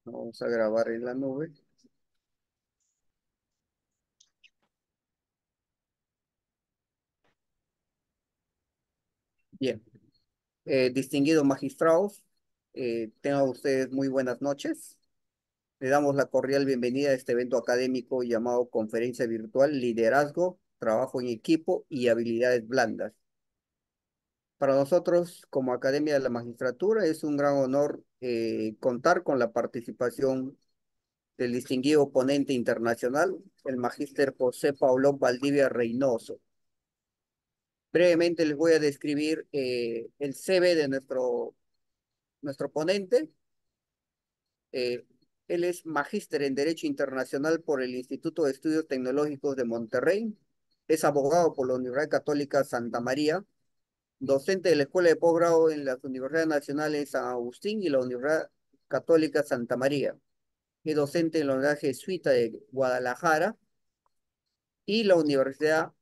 Vamos a grabar en la nube. Bien. Distinguidos magistrados, tengan ustedes muy buenas noches. Le damos la cordial bienvenida a este evento académico llamado Conferencia Virtual Liderazgo, Trabajo en Equipo y Habilidades Blandas. Para nosotros, como Academia de la Magistratura, es un gran honor contar con la participación del distinguido ponente internacional, el magíster José Paulo Valdivia Reynoso. Brevemente les voy a describir el CV de nuestro ponente. Eh, Él es magíster en Derecho Internacional por el Instituto de Estudios Tecnológicos de Monterrey. Es abogado por la Universidad Católica Santa María, docente de la Escuela de Posgrado en las Universidades Nacionales San Agustín y la Universidad Católica Santa María. Es docente en la Universidad Jesuita de Guadalajara y la Universidad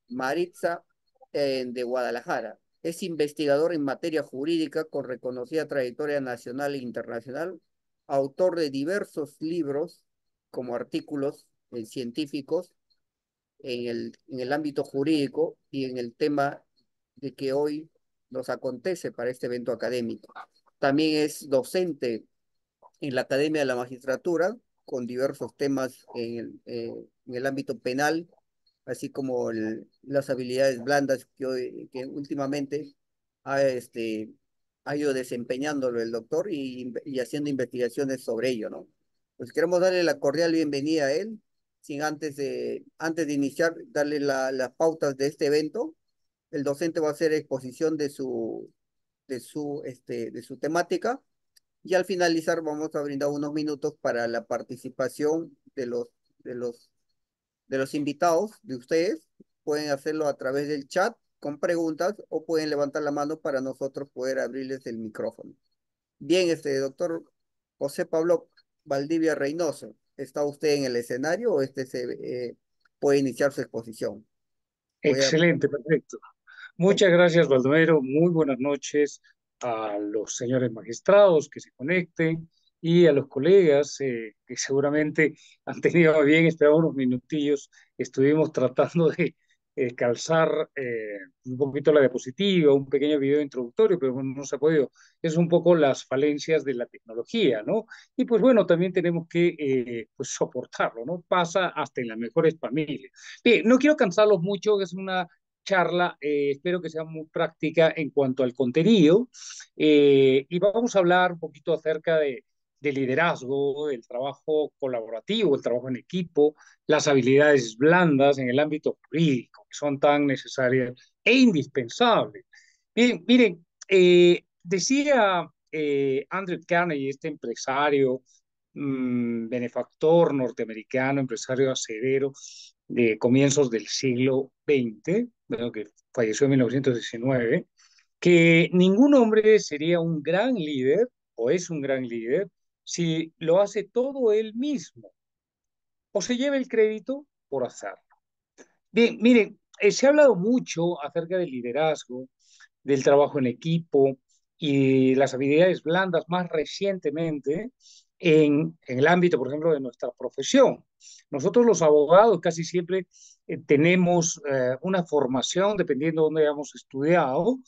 Maritza de Guadalajara. Es investigador en materia jurídica con reconocida trayectoria nacional e internacional, autor de diversos libros como artículos científicos en el ámbito jurídico y en el tema de que hoy nos acontece para este evento académico. También es docente en la Academia de la Magistratura con diversos temas en el ámbito penal, así como las habilidades blandas que últimamente ha ido desempeñándolo el doctor y haciendo investigaciones sobre ello, ¿no? Pues queremos darle la cordial bienvenida a él, sin antes de iniciar, darle las pautas de este evento. El docente va a hacer exposición de su temática y al finalizar vamos a brindar unos minutos para la participación de los de los invitados, de ustedes. Pueden hacerlo a través del chat con preguntas o pueden levantar la mano para nosotros poder abrirles el micrófono. Bien, doctor José Pablo Valdivia Reynoso, ¿está usted en el escenario o puede iniciar su exposición? Voy a... Excelente, perfecto. Muchas gracias, Baldomero. Muy buenas noches a los señores magistrados que se conecten y a los colegas que seguramente han tenido a bien esperar unos minutillos. Estuvimos tratando de calzar un poquito la diapositiva, un pequeño video introductorio, pero bueno, no se ha podido. Es un poco las falencias de la tecnología, ¿no? Y pues bueno, también tenemos que pues soportarlo, ¿no? Pasa hasta en las mejores familias. Bien, no quiero cansarlos mucho, es una charla, espero que sea muy práctica en cuanto al contenido, y vamos a hablar un poquito acerca de liderazgo, del trabajo colaborativo, el trabajo en equipo, las habilidades blandas en el ámbito jurídico, que son tan necesarias e indispensables. Bien, miren, decía Andrew Carnegie, este empresario, benefactor norteamericano, empresario acerero de comienzos del siglo XX, bueno, que falleció en 1919, que ningún hombre sería un gran líder o es un gran líder si lo hace todo él mismo o se lleva el crédito por hacerlo. Bien, miren, se ha hablado mucho acerca del liderazgo, del trabajo en equipo y las habilidades blandas más recientemente en el ámbito, por ejemplo, de nuestra profesión. Nosotros los abogados casi siempre tenemos una formación, dependiendo de dónde hayamos estudiado,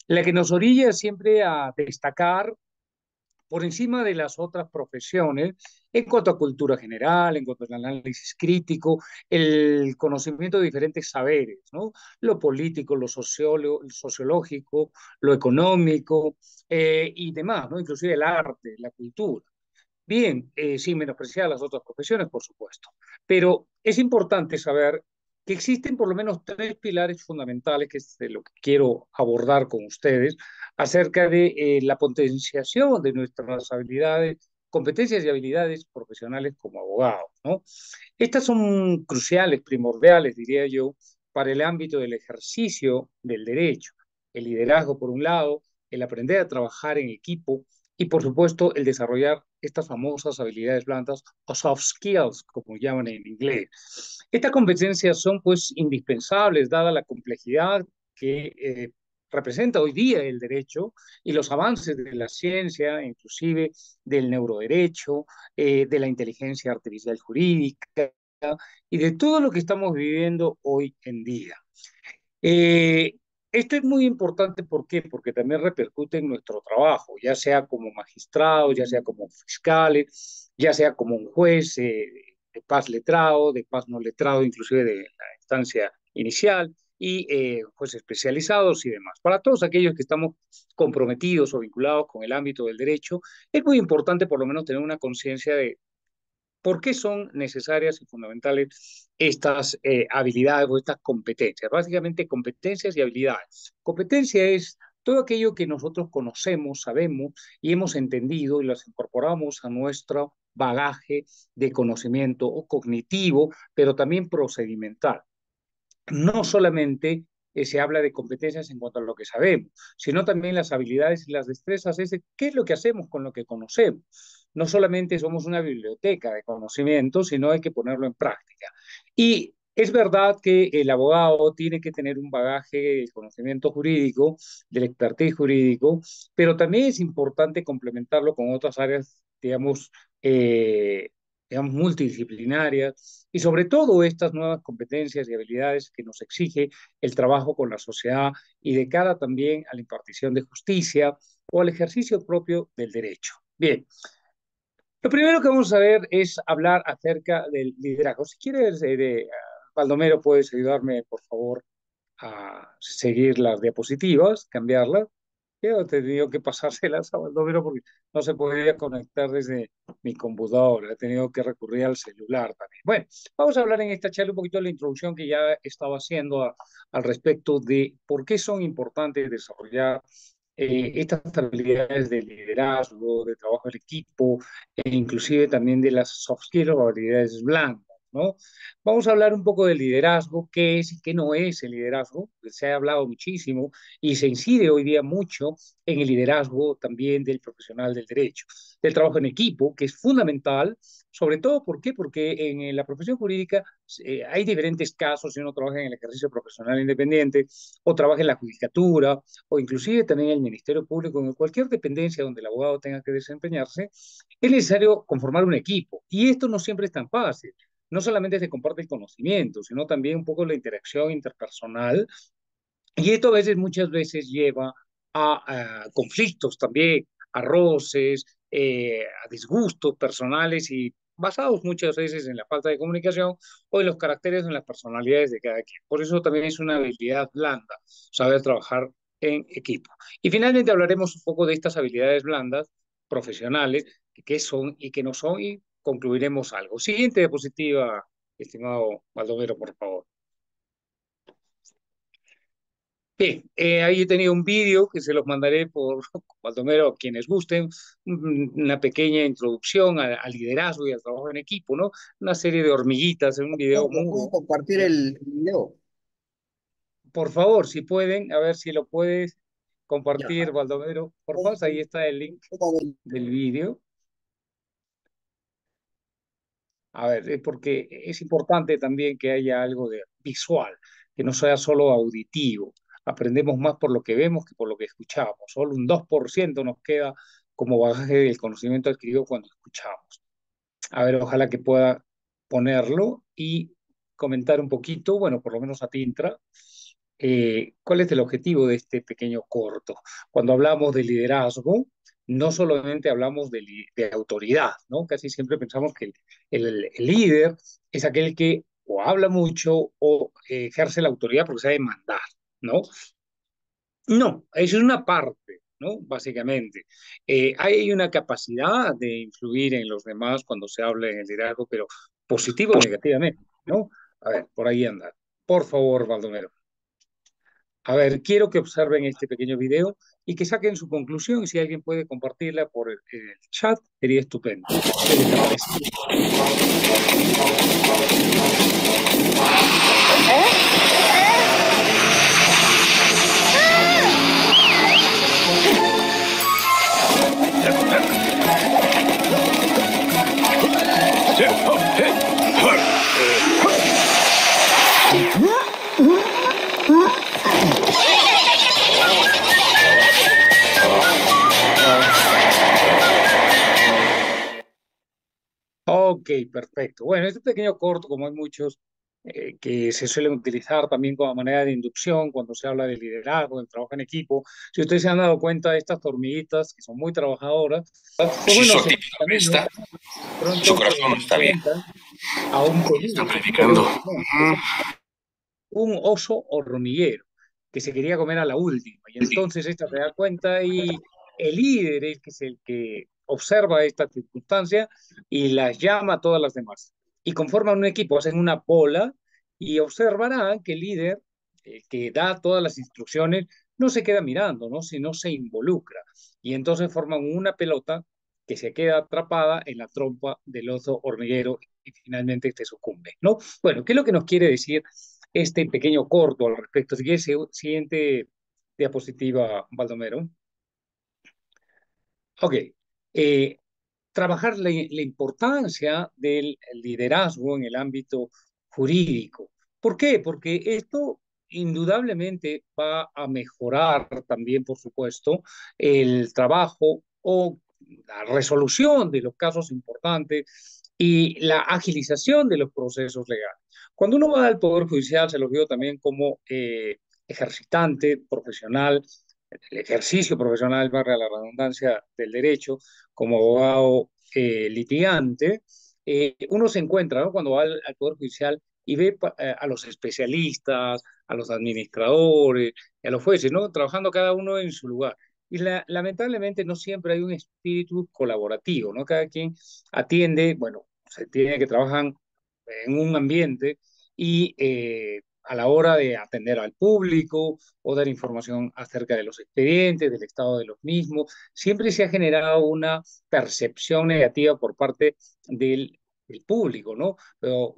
la que nos orilla siempre a destacar por encima de las otras profesiones en cuanto a cultura general, en cuanto al análisis crítico, el conocimiento de diferentes saberes, ¿no? Lo político, lo sociológico, lo económico y demás, ¿no? Inclusive el arte, la cultura. Bien, sin menospreciar las otras profesiones, por supuesto, pero es importante saber que existen por lo menos tres pilares fundamentales, que es de lo que quiero abordar con ustedes, acerca de la potenciación de nuestras habilidades, competencias y habilidades profesionales como abogados, ¿no? Estas son cruciales, primordiales, diría yo, para el ámbito del ejercicio del derecho. El liderazgo, por un lado, el aprender a trabajar en equipo y, por supuesto, el desarrollar estas famosas habilidades blandas o soft skills, como llaman en inglés. Estas competencias son, pues, indispensables, dada la complejidad que representa hoy día el derecho y los avances de la ciencia, inclusive del neuroderecho, de la inteligencia artificial jurídica y de todo lo que estamos viviendo hoy en día. Eh, Esto es muy importante, ¿por qué? Porque también repercute en nuestro trabajo, ya sea como magistrados, ya sea como fiscales, ya sea como un juez de paz letrado, de paz no letrado, inclusive de la instancia inicial, y jueces especializados y demás. Para todos aquellos que estamos comprometidos o vinculados con el ámbito del derecho, es muy importante por lo menos tener una conciencia de ¿por qué son necesarias y fundamentales estas habilidades o estas competencias? Básicamente competencias y habilidades. Competencia es todo aquello que nosotros conocemos, sabemos y hemos entendido y las incorporamos a nuestro bagaje de conocimiento o cognitivo, pero también procedimental. No solamente se habla de competencias en cuanto a lo que sabemos, sino también las habilidades y las destrezas, es de qué es lo que hacemos con lo que conocemos. No solamente somos una biblioteca de conocimiento, sino hay que ponerlo en práctica. Y es verdad que el abogado tiene que tener un bagaje de conocimiento jurídico, del expertise jurídico, pero también es importante complementarlo con otras áreas, eh, digamos multidisciplinarias, y sobre todo estas nuevas competencias y habilidades que nos exige el trabajo con la sociedad y de cara también a la impartición de justicia o al ejercicio propio del derecho. Bien, lo primero que vamos a ver es hablar acerca del liderazgo. Si quieres, Baldomero, puedes ayudarme, por favor, a seguir las diapositivas, cambiarlas. Yo he tenido que pasárselas a Baldomero porque no se podía conectar desde mi computadora. He tenido que recurrir al celular también. Bueno, vamos a hablar en esta charla un poquito de la introducción que ya estaba haciendo al respecto de por qué son importantes desarrollar estas habilidades de liderazgo, de trabajo en equipo, e inclusive también de las soft skills o habilidades blandas, ¿no? Vamos a hablar un poco del liderazgo, qué es y qué no es el liderazgo. Se ha hablado muchísimo y se incide hoy día mucho en el liderazgo también del profesional del derecho, del trabajo en equipo, que es fundamental, sobre todo, ¿por qué? Porque en la profesión jurídica hay diferentes casos, si uno trabaja en el ejercicio profesional independiente o trabaja en la judicatura o inclusive también en el Ministerio Público, en cualquier dependencia donde el abogado tenga que desempeñarse, es necesario conformar un equipo. Y esto no siempre es tan fácil. No solamente se comparte el conocimiento, sino también un poco la interacción interpersonal. Y esto a veces, muchas veces lleva a conflictos también, a roces, a disgustos personales y basados muchas veces en la falta de comunicación o en los caracteres o en las personalidades de cada quien. Por eso también es una habilidad blanda, saber trabajar en equipo. Y finalmente hablaremos un poco de estas habilidades blandas profesionales, qué son y qué no son, y concluiremos algo. Siguiente diapositiva, estimado Baldomero, por favor. Bien, ahí he tenido un vídeo que se los mandaré por Baldomero a quienes gusten, una pequeña introducción al liderazgo y al trabajo en equipo, ¿no? Una serie de hormiguitas en un video ¿Lo puedo mudo. compartir ¿Ya? el video? Por favor, si pueden, a ver si lo puedes Ya. compartir, Baldomero. Por favor, ahí está el link Un momento. del vídeo. A ver, porque es importante también que haya algo de visual, que no sea solo auditivo. Aprendemos más por lo que vemos que por lo que escuchamos. Solo un 2% nos queda como bagaje del conocimiento adquirido cuando escuchamos. A ver, ojalá que pueda ponerlo y comentar un poquito, bueno, por lo menos a Tintra, cuál es el objetivo de este pequeño corto. Cuando hablamos de liderazgo, no solamente hablamos de autoridad, ¿no? Casi siempre pensamos que el líder es aquel que o habla mucho o ejerce la autoridad porque sabe mandar, ¿no? No, eso es una parte, ¿no? Básicamente. Hay una capacidad de influir en los demás cuando se habla en el liderazgo, pero positivo o negativamente, ¿no? A ver, por ahí anda. Por favor, Baldomero. A ver, quiero que observen este pequeño video y que saquen su conclusión, y si alguien puede compartirla por el chat, sería estupendo. ¿Qué les parece? Ok, perfecto. Bueno, este pequeño corto, como hay muchos que se suelen utilizar también como manera de inducción cuando se habla de liderazgo, del trabajo en equipo, si ustedes se han dado cuenta de estas hormiguitas que son muy trabajadoras, pues Si bueno, su se actitud camino está, su pronto se corazón no está bien. enfrentan a un Está peligro, planificando. pero no, un oso hormiguero que se quería comer a la última. Y entonces esta se da cuenta y el líder es, que es el que observa esta circunstancia y las llama a todas las demás. Y conforman un equipo, hacen una bola y observarán que el líder, el que da todas las instrucciones, no se queda mirando, ¿no? Sino se involucra. Y entonces forman una pelota que se queda atrapada en la trompa del oso hormiguero y finalmente este sucumbe, ¿no? Bueno, ¿qué es lo que nos quiere decir este pequeño corto al respecto? Si quieres, siguiente diapositiva, Baldomero. Ok. Eh, Trabajar la importancia del liderazgo en el ámbito jurídico. ¿Por qué? Porque esto indudablemente va a mejorar también, por supuesto, el trabajo o la resolución de los casos importantes y la agilización de los procesos legales. Cuando uno va al Poder Judicial, se lo vio también como ejercitante profesional, el ejercicio profesional, barra la redundancia del derecho, como abogado litigante, uno se encuentra, ¿no? Cuando va al Poder Judicial y ve a los especialistas, a los administradores, y a los jueces, ¿no? Trabajando cada uno en su lugar. Y lamentablemente no siempre hay un espíritu colaborativo, ¿no? Cada quien atiende, bueno, se tiene que trabajar en un ambiente y a la hora de atender al público o dar información acerca de los expedientes, del estado de los mismos, siempre se ha generado una percepción negativa por parte del público, ¿no? Pero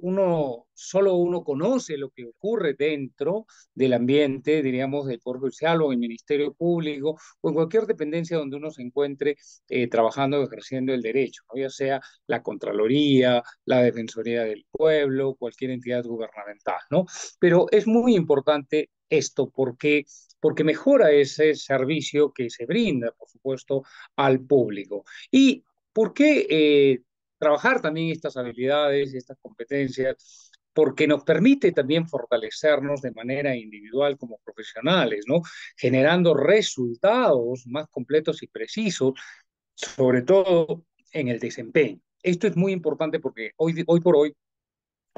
solo uno conoce lo que ocurre dentro del ambiente, diríamos, del Poder Judicial o el Ministerio Público o en cualquier dependencia donde uno se encuentre trabajando o ejerciendo el derecho, ¿no? Ya sea la Contraloría, la Defensoría del Pueblo, cualquier entidad gubernamental, ¿no? Pero es muy importante esto porque mejora ese servicio que se brinda, por supuesto, al público. ¿Y por qué trabajar también estas habilidades, estas competencias? Porque nos permite también fortalecernos de manera individual como profesionales, ¿no? Generando resultados más completos y precisos, sobre todo en el desempeño. Esto es muy importante porque hoy por hoy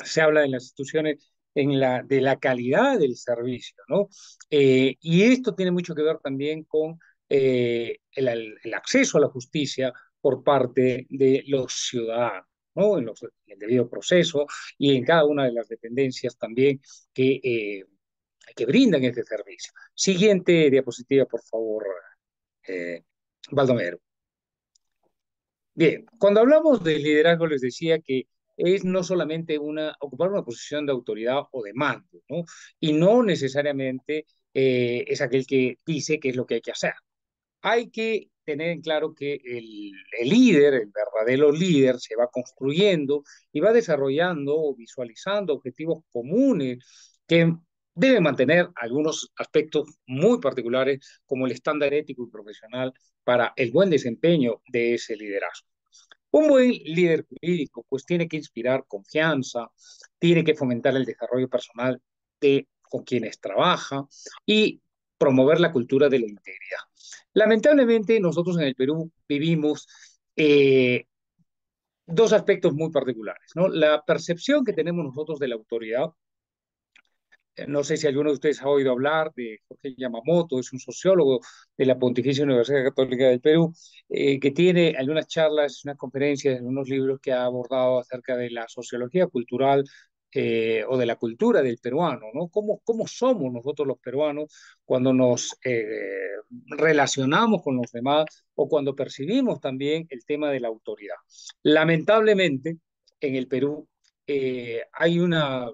se habla en las instituciones de la calidad del servicio, ¿no? Y esto tiene mucho que ver también con el acceso a la justicia por parte de los ciudadanos, ¿no? En el debido proceso y en cada una de las dependencias también que brindan este servicio. Siguiente diapositiva, por favor, eh, Baldomero. Bien, cuando hablamos de liderazgo les decía que es no solamente ocupar una posición de autoridad o de mando, ¿no? Y no necesariamente es aquel que dice qué es lo que hay que hacer. Hay que tener en claro que el líder, el verdadero líder, se va construyendo y va desarrollando o visualizando objetivos comunes que deben mantener algunos aspectos muy particulares como el estándar ético y profesional para el buen desempeño de ese liderazgo. Un buen líder jurídico pues tiene que inspirar confianza, tiene que fomentar el desarrollo personal con quienes trabaja y promover la cultura de la integridad. Lamentablemente nosotros en el Perú vivimos dos aspectos muy particulares, ¿no? La percepción que tenemos nosotros de la autoridad. No sé si alguno de ustedes ha oído hablar de Jorge Yamamoto, es un sociólogo de la Pontificia Universidad Católica del Perú, que tiene algunas charlas, unas conferencias, unos libros que ha abordado acerca de la sociología cultural o de la cultura del peruano, ¿no? ¿Cómo somos nosotros los peruanos cuando nos relacionamos con los demás o cuando percibimos también el tema de la autoridad? Lamentablemente, en el Perú hay una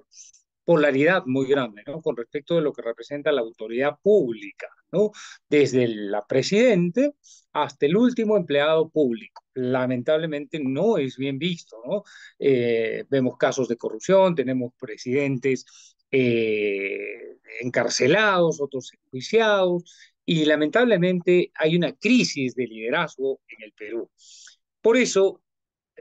polaridad muy grande, ¿no? Con respecto de lo que representa la autoridad pública, ¿no? Desde la presidente hasta el último empleado público. Lamentablemente no es bien visto, ¿no? Vemos casos de corrupción, tenemos presidentes encarcelados, otros enjuiciados, y lamentablemente hay una crisis de liderazgo en el Perú. Por eso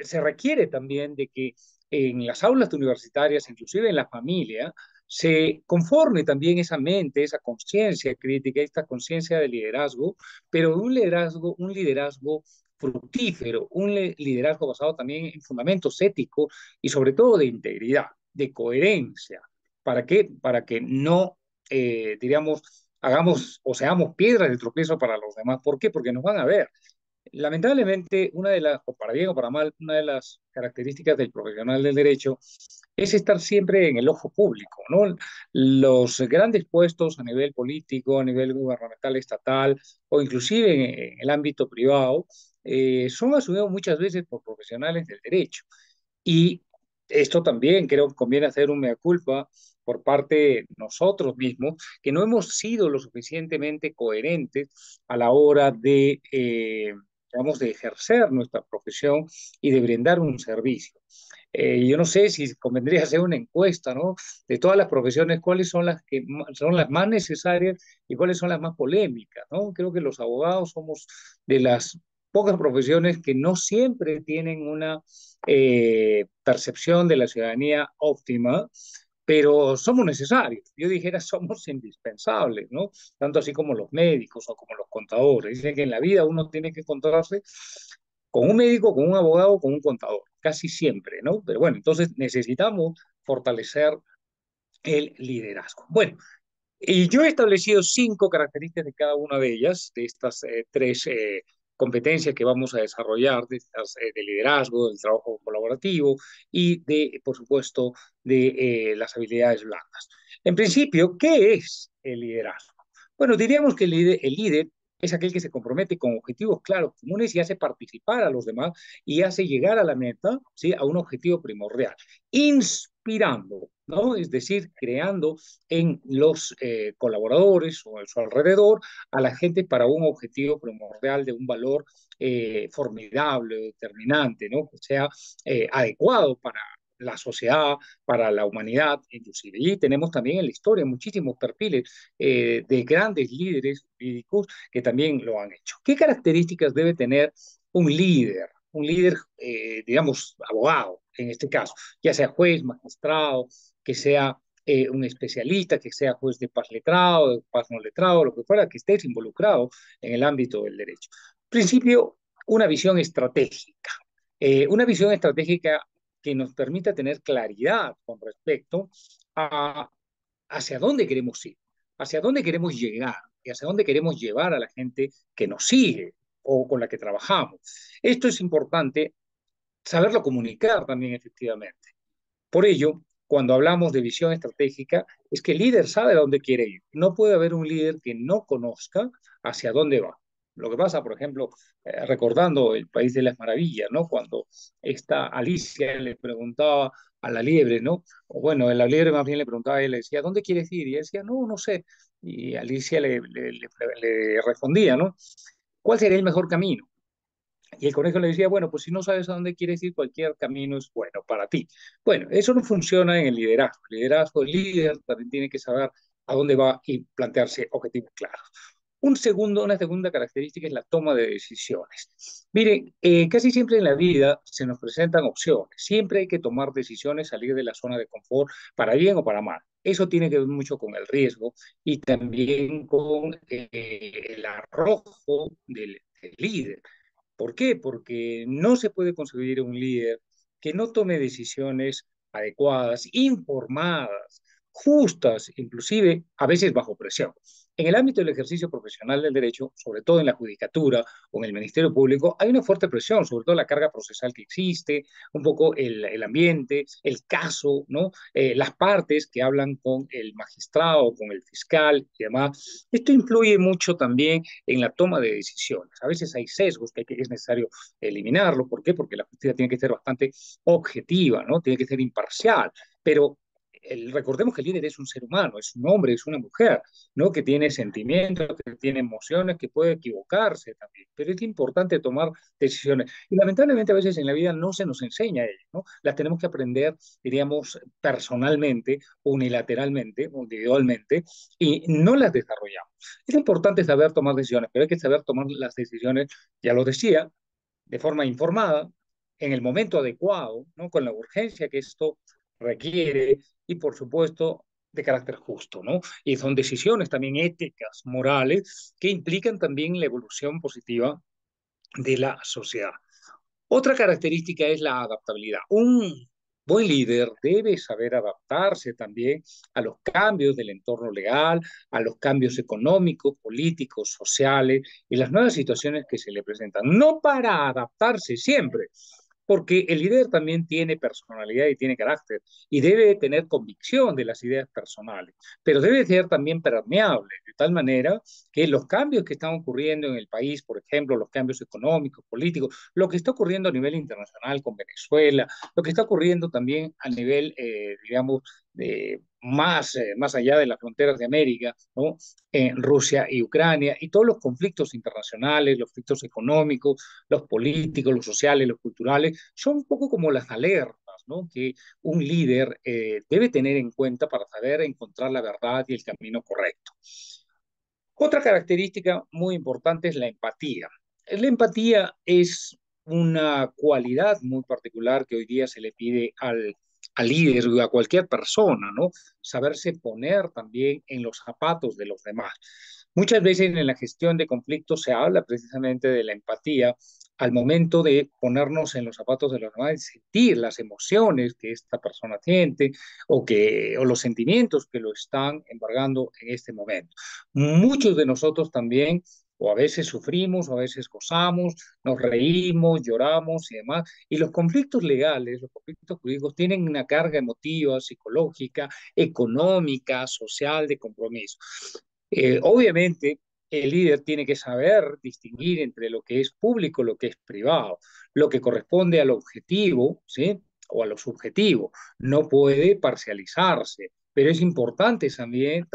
se requiere también de que en las aulas universitarias, inclusive en la familia, se conforme también esa mente, esa conciencia crítica, esta conciencia de liderazgo, pero un liderazgo fructífero, liderazgo basado también en fundamentos éticos y sobre todo de integridad, de coherencia. ¿Para qué? Para que no, diríamos, hagamos o seamos piedras de tropiezo para los demás. ¿Por qué? Porque nos van a ver. Lamentablemente, una de las, o para bien o para mal, una de las características del profesional del derecho es estar siempre en el ojo público, ¿no? Los grandes puestos a nivel político, a nivel gubernamental, estatal o inclusive en el ámbito privado, son asumidos muchas veces por profesionales del derecho. Y esto también creo que conviene hacer un mea culpa por parte de nosotros mismos, que no hemos sido lo suficientemente coherentes a la hora de, digamos, de ejercer nuestra profesión y de brindar un servicio. Yo no sé si convendría hacer una encuesta, ¿no? De todas las profesiones, cuáles son las que son las más necesarias y cuáles son las más polémicas, ¿no? Creo que los abogados somos de las pocas profesiones que no siempre tienen una percepción de la ciudadanía óptima, pero somos necesarios. Yo dijera, somos indispensables, ¿no? Tanto así como los médicos o como los contadores. Dicen que en la vida uno tiene que encontrarse con un médico, con un abogado, con un contador, casi siempre, ¿no? Pero bueno, entonces necesitamos fortalecer el liderazgo. Bueno, y yo he establecido 5 características de cada una de ellas, de estas tres competencias que vamos a desarrollar, de, estas, de liderazgo, del trabajo colaborativo y de, por supuesto, de las habilidades blandas. En principio, ¿qué es el liderazgo? Bueno, diríamos que el líder es aquel que se compromete con objetivos claros, comunes y hace participar a los demás y hace llegar a la meta, ¿sí? A un objetivo primordial, inspirando, ¿no? Es decir, creando en los colaboradores o a su alrededor a la gente para un objetivo primordial de un valor formidable, determinante, ¿no? Que sea adecuado para la sociedad, para la humanidad, inclusive. Y tenemos también en la historia muchísimos perfiles de grandes líderes jurídicos que también lo han hecho. ¿Qué características debe tener un líder? Un líder, digamos, abogado, en este caso, ya sea juez, magistrado, que sea un especialista, que sea juez de paz letrado, de paz no letrado, lo que fuera, que estés involucrado en el ámbito del derecho. Principio, una visión estratégica. Una visión estratégica que nos permita tener claridad con respecto a hacia dónde queremos ir, hacia dónde queremos llegar y hacia dónde queremos llevar a la gente que nos sigue o con la que trabajamos. Esto es importante saberlo comunicar también efectivamente. Por ello, cuando hablamos de visión estratégica, es que el líder sabe a dónde quiere ir. No puede haber un líder que no conozca hacia dónde va. Lo que pasa, por ejemplo, recordando el País de las Maravillas, ¿no? Cuando esta Alicia le preguntaba a la liebre, ¿no? O bueno, la liebre más bien le preguntaba y le decía, ¿dónde quieres ir? Y ella decía, no, no sé. Y Alicia le respondía, ¿no? ¿Cuál sería el mejor camino? Y el conejo le decía, bueno, pues si no sabes a dónde quieres ir, cualquier camino es bueno para ti. Bueno, eso no funciona en el liderazgo. El liderazgo, el líder también tiene que saber a dónde va y plantearse objetivos claros. Una segunda característica es la toma de decisiones. Miren, casi siempre en la vida se nos presentan opciones. Siempre hay que tomar decisiones, salir de la zona de confort, para bien o para mal. Eso tiene que ver mucho con el riesgo y también con el arrojo del líder. ¿Por qué? Porque no se puede conseguir un líder que no tome decisiones adecuadas, informadas, justas, inclusive a veces bajo presión. En el ámbito del ejercicio profesional del derecho, sobre todo en la judicatura o en el Ministerio Público, hay una fuerte presión, sobre todo la carga procesal que existe, un poco el ambiente, el caso, ¿no? Las partes que hablan con el magistrado, con el fiscal y demás. Esto influye mucho también en la toma de decisiones. A veces hay sesgos que es necesario eliminarlo. ¿Por qué? Porque la justicia tiene que ser bastante objetiva, ¿no? Tiene que ser imparcial, pero recordemos que el líder es un ser humano, es un hombre, es una mujer, ¿no? Que tiene sentimientos, que tiene emociones, que puede equivocarse también, pero es importante tomar decisiones. Y lamentablemente a veces en la vida no se nos enseña ello, ¿no? Las tenemos que aprender, diríamos, personalmente, unilateralmente, individualmente, y no las desarrollamos. Es importante saber tomar decisiones, pero hay que saber tomar las decisiones, ya lo decía, de forma informada, en el momento adecuado, ¿no? Con la urgencia que esto requiere y, por supuesto, de carácter justo, ¿no? Y son decisiones también éticas, morales, que implican también la evolución positiva de la sociedad. Otra característica es la adaptabilidad. Un buen líder debe saber adaptarse también a los cambios del entorno legal, a los cambios económicos, políticos, sociales y las nuevas situaciones que se le presentan. No para adaptarse siempre, porque el líder también tiene personalidad y tiene carácter y debe tener convicción de las ideas personales, pero debe ser también permeable, de tal manera que los cambios que están ocurriendo en el país, por ejemplo, los cambios económicos, políticos, lo que está ocurriendo a nivel internacional con Venezuela, lo que está ocurriendo también a nivel, digamos, más allá de las fronteras de América, ¿no? En Rusia y Ucrania, y todos los conflictos internacionales, los conflictos económicos, los políticos, los sociales, los culturales, son un poco como las alertas, ¿no? Que un líder debe tener en cuenta para saber encontrar la verdad y el camino correcto. Otra característica muy importante es la empatía. La empatía es una cualidad muy particular que hoy día se le pide al líder o a cualquier persona, ¿no? Saberse poner también en los zapatos de los demás. Muchas veces en la gestión de conflictos se habla precisamente de la empatía al momento de ponernos en los zapatos de los demás y sentir las emociones que esta persona siente o los sentimientos que lo están embargando en este momento. Muchos de nosotros también, o a veces sufrimos, o a veces gozamos, nos reímos, lloramos y demás. Y los conflictos legales, los conflictos jurídicos tienen una carga emotiva, psicológica, económica, social, de compromiso. Obviamente, el líder tiene que saber distinguir entre lo que es público y lo que es privado, lo que corresponde al objetivo, ¿sí? O a lo subjetivo. No puede parcializarse, pero es importante también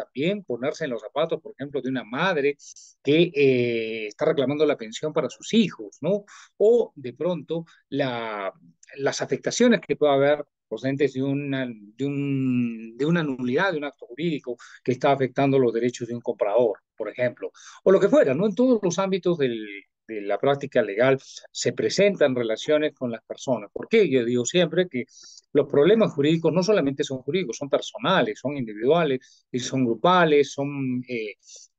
ponerse en los zapatos, por ejemplo, de una madre que está reclamando la pensión para sus hijos, ¿no? O de pronto las afectaciones que pueda haber procedentes de una nulidad de un acto jurídico que está afectando los derechos de un comprador, por ejemplo, o lo que fuera, ¿no? En todos los ámbitos de la práctica legal se presentan relaciones con las personas. ¿Por qué? Yo digo siempre que los problemas jurídicos no solamente son jurídicos, son personales, son individuales, y son grupales, son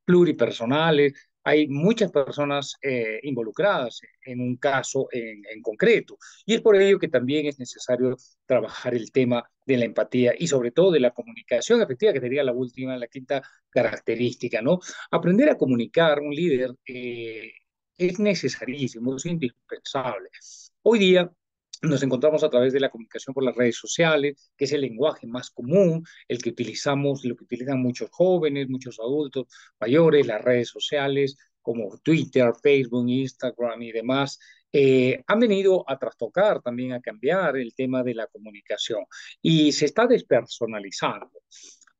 pluripersonales. Hay muchas personas involucradas en un caso en concreto. Y es por ello que también es necesario trabajar el tema de la empatía y sobre todo de la comunicación efectiva, que sería la última, la quinta característica, ¿no? Aprender a comunicar, un líder es necesarísimo, es indispensable. Hoy día nos encontramos a través de la comunicación por las redes sociales, que es el lenguaje más común, el que utilizamos, lo que utilizan muchos jóvenes, muchos adultos mayores, las redes sociales como Twitter, Facebook, Instagram y demás, han venido a trastocar, también a cambiar el tema de la comunicación y se está despersonalizando.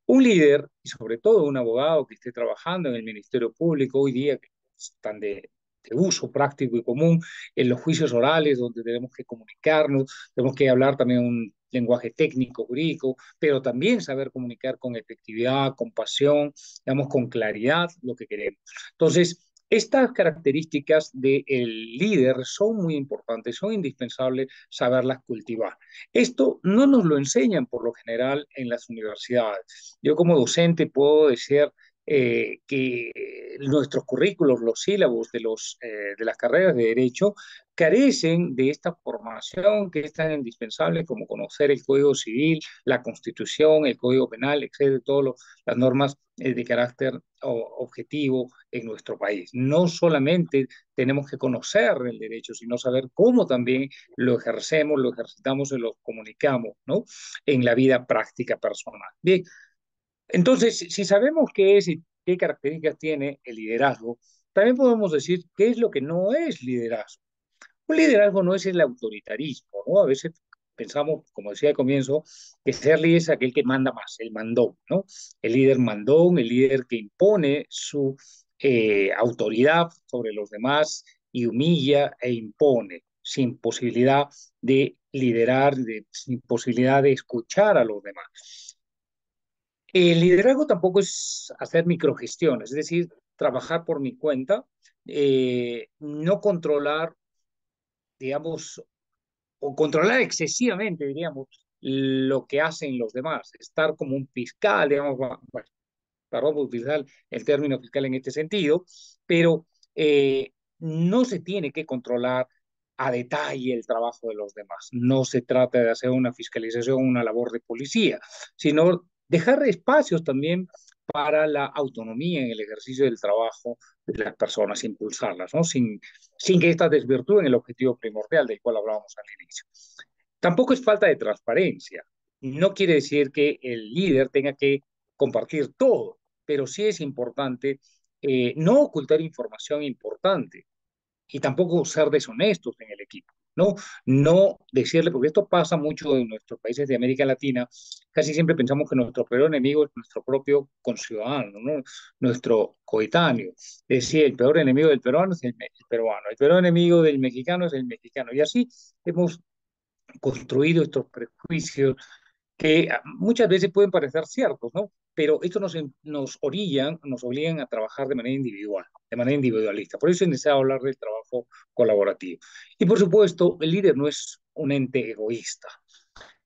Un líder, y sobre todo un abogado que esté trabajando en el Ministerio Público hoy día, que están de uso práctico y común en los juicios orales, donde tenemos que comunicarnos, tenemos que hablar también un lenguaje técnico, jurídico, pero también saber comunicar con efectividad, con pasión, digamos, con claridad lo que queremos. Entonces, estas características del líder son muy importantes, son indispensables saberlas cultivar. Esto no nos lo enseñan por lo general en las universidades. Yo como docente puedo decir que nuestros currículos, los sílabos de las carreras de derecho, carecen de esta formación que es tan indispensable como conocer el Código Civil, la Constitución, el Código Penal, etcétera, todas las normas de carácter objetivo en nuestro país. No solamente tenemos que conocer el derecho, sino saber cómo también lo ejercemos, lo ejercitamos y lo comunicamos, ¿no? En la vida práctica personal. Bien, entonces, si sabemos qué es y qué características tiene el liderazgo, también podemos decir qué es lo que no es liderazgo. Un liderazgo no es el autoritarismo, ¿no? A veces pensamos, como decía al comienzo, que ser líder es aquel que manda más, el mandón, ¿no? El líder mandón, el líder que impone su autoridad sobre los demás y humilla e impone, sin posibilidad de liderar, sin posibilidad de escuchar a los demás. El liderazgo tampoco es hacer microgestiones, es decir, trabajar por mi cuenta, no controlar, digamos, o controlar excesivamente, diríamos, lo que hacen los demás, estar como un fiscal, digamos, bueno, perdón por utilizar el término fiscal en este sentido, pero no se tiene que controlar a detalle el trabajo de los demás. No se trata de hacer una fiscalización, una labor de policía, sino dejar espacios también para la autonomía en el ejercicio del trabajo de las personas, impulsarlas, ¿no? Sin que éstas desvirtúen el objetivo primordial del cual hablábamos al inicio. Tampoco es falta de transparencia. No quiere decir que el líder tenga que compartir todo, pero sí es importante no ocultar información importante y tampoco ser deshonestos en el equipo. No, no decirle, porque esto pasa mucho en nuestros países de América Latina, casi siempre pensamos que nuestro peor enemigo es nuestro propio conciudadano, ¿no? Nuestro coetáneo. Es decir, el peor enemigo del peruano es el peruano, el peor enemigo del mexicano es el mexicano. Y así hemos construido estos prejuicios que muchas veces pueden parecer ciertos, ¿no? Pero esto nos obligan a trabajar de manera individual, de manera individualista. Por eso es necesario hablar del trabajo colaborativo. Y por supuesto, el líder no es un ente egoísta.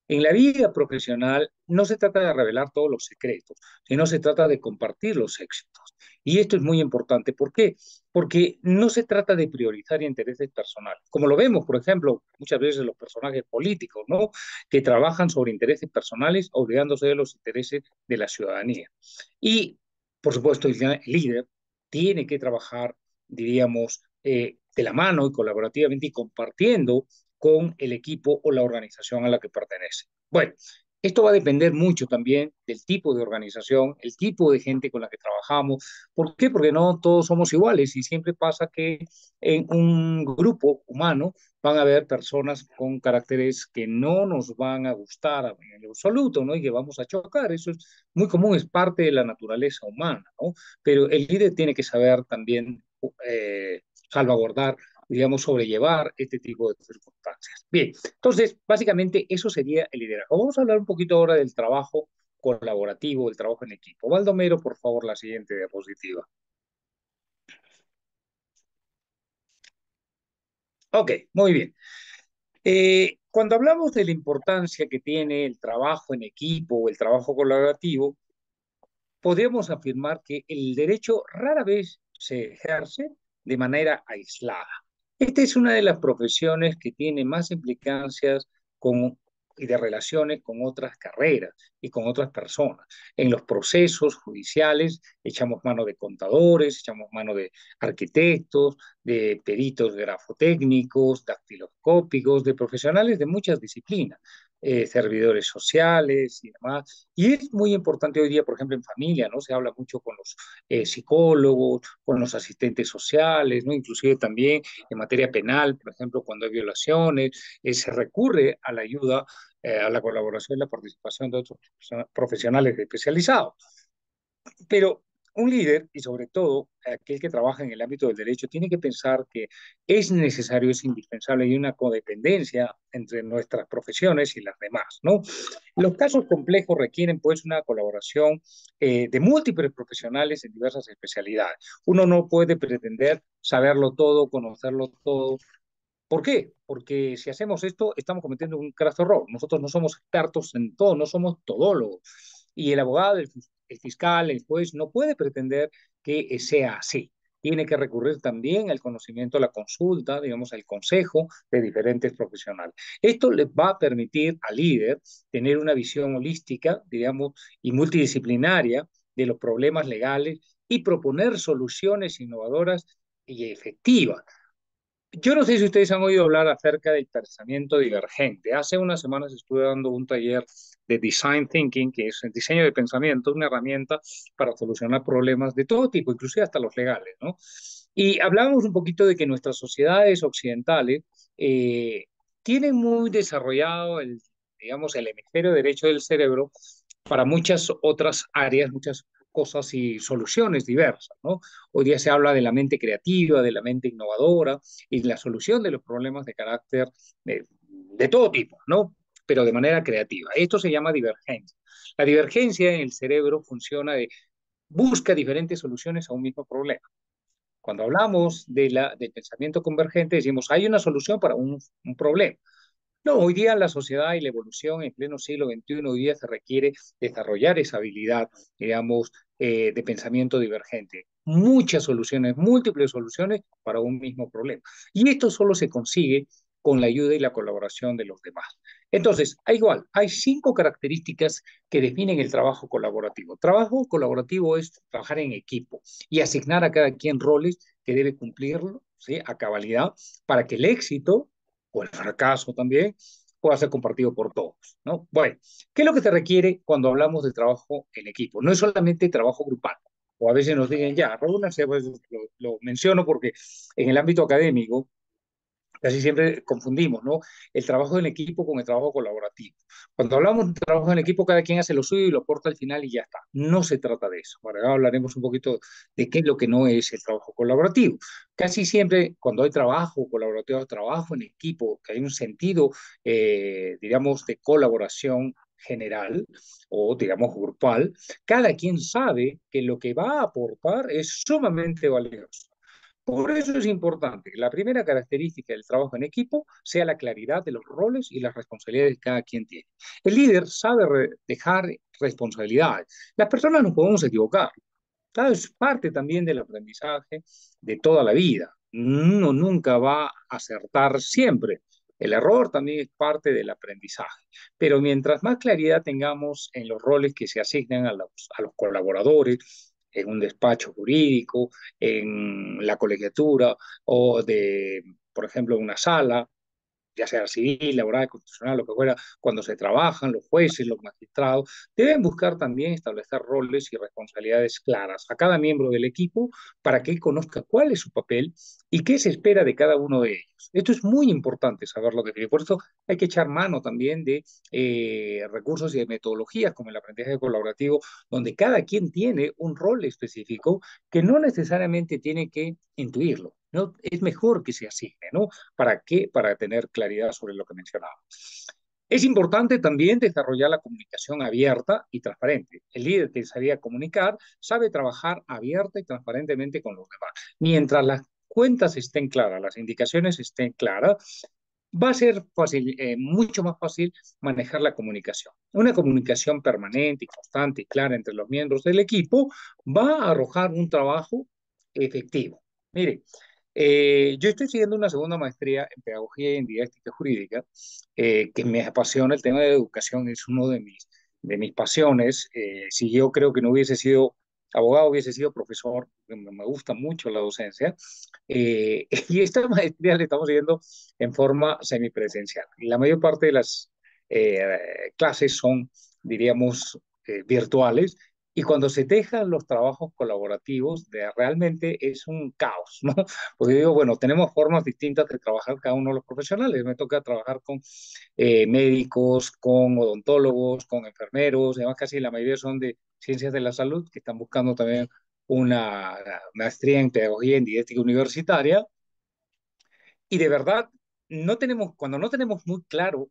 En la vida profesional no se trata de revelar todos los secretos, sino se trata de compartir los éxitos. Y esto es muy importante. ¿Por qué? Porque no se trata de priorizar intereses personales, como lo vemos, por ejemplo, muchas veces en los personajes políticos, ¿no? Que trabajan sobre intereses personales, olvidándose de los intereses de la ciudadanía. Y, por supuesto, el líder tiene que trabajar, diríamos, de la mano y colaborativamente y compartiendo con el equipo o la organización a la que pertenece. Bueno, esto va a depender mucho también del tipo de organización, el tipo de gente con la que trabajamos. ¿Por qué? Porque no todos somos iguales y siempre pasa que en un grupo humano van a haber personas con caracteres que no nos van a gustar en el absoluto, ¿no? Y que vamos a chocar. Eso es muy común, es parte de la naturaleza humana, ¿no? Pero el líder tiene que saber también salvaguardar, digamos, sobrellevar este tipo de circunstancias. Bien, entonces, básicamente eso sería el liderazgo. Vamos a hablar un poquito ahora del trabajo colaborativo, el trabajo en equipo. Baldomero, por favor, la siguiente diapositiva. Ok, muy bien. Cuando hablamos de la importancia que tiene el trabajo en equipo o el trabajo colaborativo, podemos afirmar que el derecho rara vez se ejerce de manera aislada. Esta es una de las profesiones que tiene más implicancias con, y de relaciones con otras carreras y con otras personas. En los procesos judiciales echamos mano de contadores, echamos mano de arquitectos, de peritos grafotécnicos, dactiloscópicos, de profesionales de muchas disciplinas, servidores sociales y demás. Y es muy importante hoy día, por ejemplo, en familia, ¿no? Se habla mucho con los psicólogos, con los asistentes sociales, ¿no? Inclusive también en materia penal, por ejemplo, cuando hay violaciones, se recurre a la ayuda, a la colaboración y la participación de otros profesionales especializados. Pero un líder, y sobre todo aquel que trabaja en el ámbito del derecho, tiene que pensar que es necesario, es indispensable y una codependencia entre nuestras profesiones y las demás, ¿no? Los casos complejos requieren pues una colaboración de múltiples profesionales en diversas especialidades. Uno no puede pretender saberlo todo, conocerlo todo. ¿Por qué? Porque si hacemos esto, estamos cometiendo un craso error. Nosotros no somos expertos en todo, no somos todólogos. Y el abogado, el fiscal, el juez no puede pretender que sea así. Tiene que recurrir también al conocimiento, a la consulta, digamos, al consejo de diferentes profesionales. Esto les va a permitir al líder tener una visión holística, digamos, y multidisciplinaria de los problemas legales y proponer soluciones innovadoras y efectivas. Yo no sé si ustedes han oído hablar acerca del pensamiento divergente. Hace unas semanas estuve dando un taller de Design Thinking, que es el diseño de pensamiento, una herramienta para solucionar problemas de todo tipo, inclusive hasta los legales, ¿no? Y hablábamos un poquito de que nuestras sociedades occidentales eh, tienen muy desarrollado digamos, el hemisferio derecho del cerebro para muchas otras áreas, muchas cosas y soluciones diversas, ¿no? Hoy día se habla de la mente creativa, de la mente innovadora y la solución de los problemas de carácter de todo tipo, ¿no? Pero de manera creativa. Esto se llama divergencia. La divergencia en el cerebro funciona busca diferentes soluciones a un mismo problema. Cuando hablamos del pensamiento convergente, decimos, hay una solución para un problema. No, hoy día la sociedad y la evolución en pleno siglo XXI, hoy día se requiere desarrollar esa habilidad, digamos, de pensamiento divergente. Muchas soluciones, múltiples soluciones para un mismo problema. Y esto solo se consigue con la ayuda y la colaboración de los demás. Entonces, igual, hay 5 características que definen el trabajo colaborativo. Trabajo colaborativo es trabajar en equipo y asignar a cada quien roles que debe cumplirlo, ¿sí? A cabalidad para que el éxito o el fracaso también pueda ser compartido por todos, ¿no? Bueno, ¿qué es lo que se requiere cuando hablamos de trabajo en equipo? No es solamente trabajo grupal, o a veces nos dicen, ya, reúnanse, pues, lo menciono porque en el ámbito académico casi siempre confundimos, ¿no? El trabajo en equipo con el trabajo colaborativo. Cuando hablamos de trabajo en equipo, cada quien hace lo suyo y lo aporta al final y ya está. No se trata de eso. Ahora hablaremos un poquito de qué es lo que no es el trabajo colaborativo. Casi siempre, cuando hay trabajo colaborativo, trabajo en equipo, que hay un sentido, digamos, de colaboración general o, digamos, grupal, cada quien sabe que lo que va a aportar es sumamente valioso. Por eso es importante que la primera característica del trabajo en equipo sea la claridad de los roles y las responsabilidades que cada quien tiene. El líder sabe dejar responsabilidades. Las personas nos podemos equivocar. Claro, es parte también del aprendizaje de toda la vida. Uno nunca va a acertar siempre. El error también es parte del aprendizaje. Pero mientras más claridad tengamos en los roles que se asignan a los colaboradores, en un despacho jurídico, en la colegiatura o de, por ejemplo, en una sala, ya sea civil, laboral, constitucional, lo que fuera, cuando se trabajan, los jueces, los magistrados, deben buscar también establecer roles y responsabilidades claras a cada miembro del equipo para que él conozca cuál es su papel y qué se espera de cada uno de ellos. Esto es muy importante saberlo definir. Por eso hay que echar mano también de recursos y de metodologías como el aprendizaje colaborativo, donde cada quien tiene un rol específico que no necesariamente tiene que intuirlo. ¿No? Es mejor que se asigne, ¿no? ¿Para qué? Para tener claridad sobre lo que mencionaba. Es importante también desarrollar la comunicación abierta y transparente. El líder que sabía comunicar sabe trabajar abierta y transparentemente con los demás. Mientras las cuentas estén claras, las indicaciones estén claras, va a ser fácil, mucho más fácil manejar la comunicación. Una comunicación permanente y constante y clara entre los miembros del equipo va a arrojar un trabajo efectivo. Mire, yo estoy siguiendo una segunda maestría en pedagogía y en didáctica jurídica, que me apasiona el tema de educación, es uno de mis pasiones. Si yo creo que no hubiese sido abogado, hubiese sido profesor, me gusta mucho la docencia. Y esta maestría la estamos siguiendo en forma semipresencial. Y la mayor parte de las clases son, diríamos, virtuales. Y cuando se dejan los trabajos colaborativos, realmente es un caos, ¿no? Porque digo, bueno, tenemos formas distintas de trabajar cada uno de los profesionales. Me toca trabajar con médicos, con odontólogos, con enfermeros, además casi la mayoría son de ciencias de la salud, que están buscando también una maestría en pedagogía en didáctica universitaria. Y de verdad, cuando no tenemos muy claro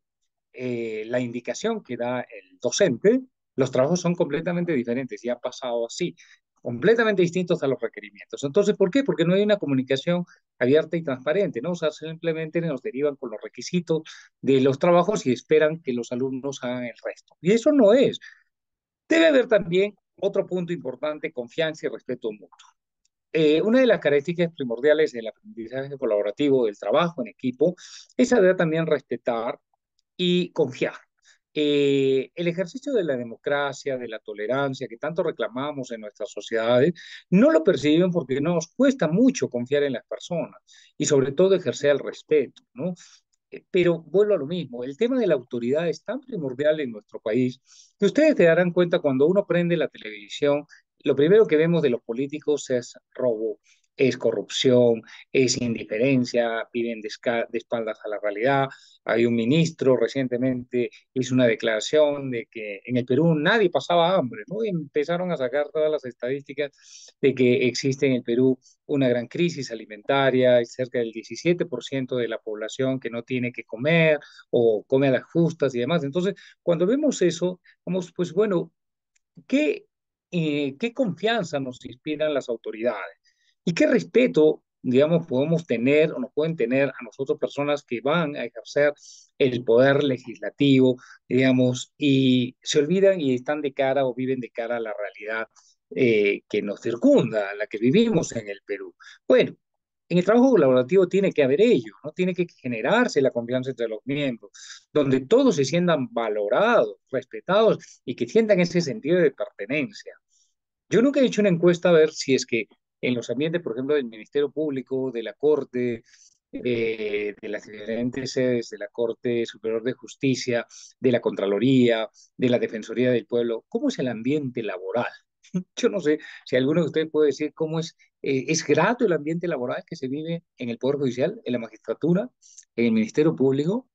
la indicación que da el docente, los trabajos son completamente diferentes y ha pasado así, completamente distintos a los requerimientos. Entonces, ¿por qué? Porque no hay una comunicación abierta y transparente, ¿no? O sea, simplemente nos derivan con los requisitos de los trabajos y esperan que los alumnos hagan el resto. Y eso no es. Debe haber también otro punto importante, confianza y respeto mutuo. Una de las características primordiales del aprendizaje colaborativo, del trabajo en equipo, es saber también respetar y confiar. El ejercicio de la democracia, de la tolerancia que tanto reclamamos en nuestras sociedades, no lo perciben porque nos cuesta mucho confiar en las personas y sobre todo ejercer el respeto, ¿no? Pero vuelvo a lo mismo, el tema de la autoridad es tan primordial en nuestro país que ustedes se darán cuenta cuando uno prende la televisión, lo primero que vemos de los políticos es robo, es corrupción, es indiferencia, viven de espaldas a la realidad. Hay un ministro recientemente hizo una declaración de que en el Perú nadie pasaba hambre, ¿no? Y empezaron a sacar todas las estadísticas de que existe en el Perú una gran crisis alimentaria, hay cerca del 17% de la población que no tiene que comer o come a las justas y demás. Entonces, cuando vemos eso, vamos, pues bueno, ¿qué, qué confianza nos inspiran las autoridades? ¿Y qué respeto digamos, podemos tener o nos pueden tener a nosotros personas que van a ejercer el poder legislativo, digamos, y se olvidan y están de cara o viven de cara a la realidad que nos circunda, a la que vivimos en el Perú. Bueno, en el trabajo colaborativo tiene que haber ello, ¿no? Tiene que generarse la confianza entre los miembros, donde todos se sientan valorados, respetados y que sientan ese sentido de pertenencia. Yo nunca he hecho una encuesta a ver si es que en los ambientes, por ejemplo, del Ministerio Público, de la Corte, de las diferentes sedes de la Corte Superior de Justicia, de la Contraloría, de la Defensoría del Pueblo, ¿cómo es el ambiente laboral? Yo no sé si alguno de ustedes puede decir cómo es grato el ambiente laboral que se vive en el Poder Judicial, en la magistratura, en el Ministerio Público.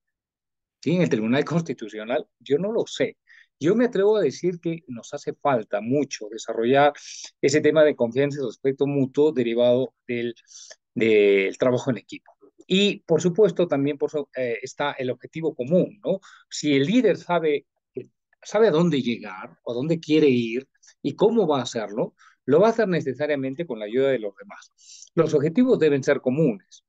¿Sí? En el Tribunal Constitucional, yo no lo sé. Yo me atrevo a decir que nos hace falta mucho desarrollar ese tema de confianza y respeto mutuo derivado del trabajo en equipo. Y por supuesto también está el objetivo común, ¿no? Si el líder sabe a dónde llegar o a dónde quiere ir y cómo va a hacerlo, lo va a hacer necesariamente con la ayuda de los demás. Los objetivos deben ser comunes,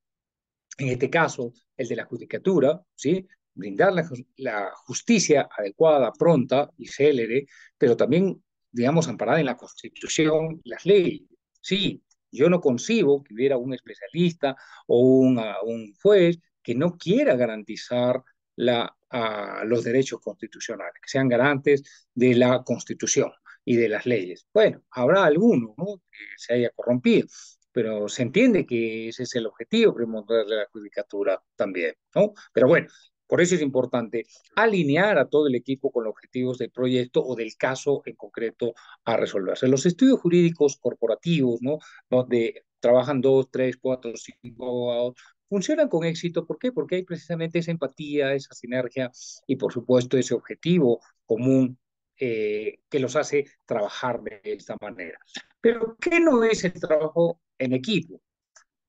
en este caso, el de la judicatura, ¿sí? Brindar la justicia adecuada, pronta y célere, pero también, digamos, amparada en la Constitución, las leyes. Sí, yo no concibo que hubiera un especialista o un juez que no quiera garantizar los derechos constitucionales, que sean garantes de la Constitución y de las leyes. Bueno, habrá alguno, ¿no?, que se haya corrompido, pero se entiende que ese es el objetivo primordial de la judicatura también, ¿no? Pero bueno, por eso es importante alinear a todo el equipo con los objetivos del proyecto o del caso en concreto a resolverse. Los estudios jurídicos corporativos, ¿no?, donde trabajan dos, tres, cuatro, cinco abogados, funcionan con éxito. ¿Por qué? Porque hay precisamente esa empatía, esa sinergia y, por supuesto, ese objetivo común que los hace trabajar de esta manera. Pero, ¿qué no es el trabajo en equipo?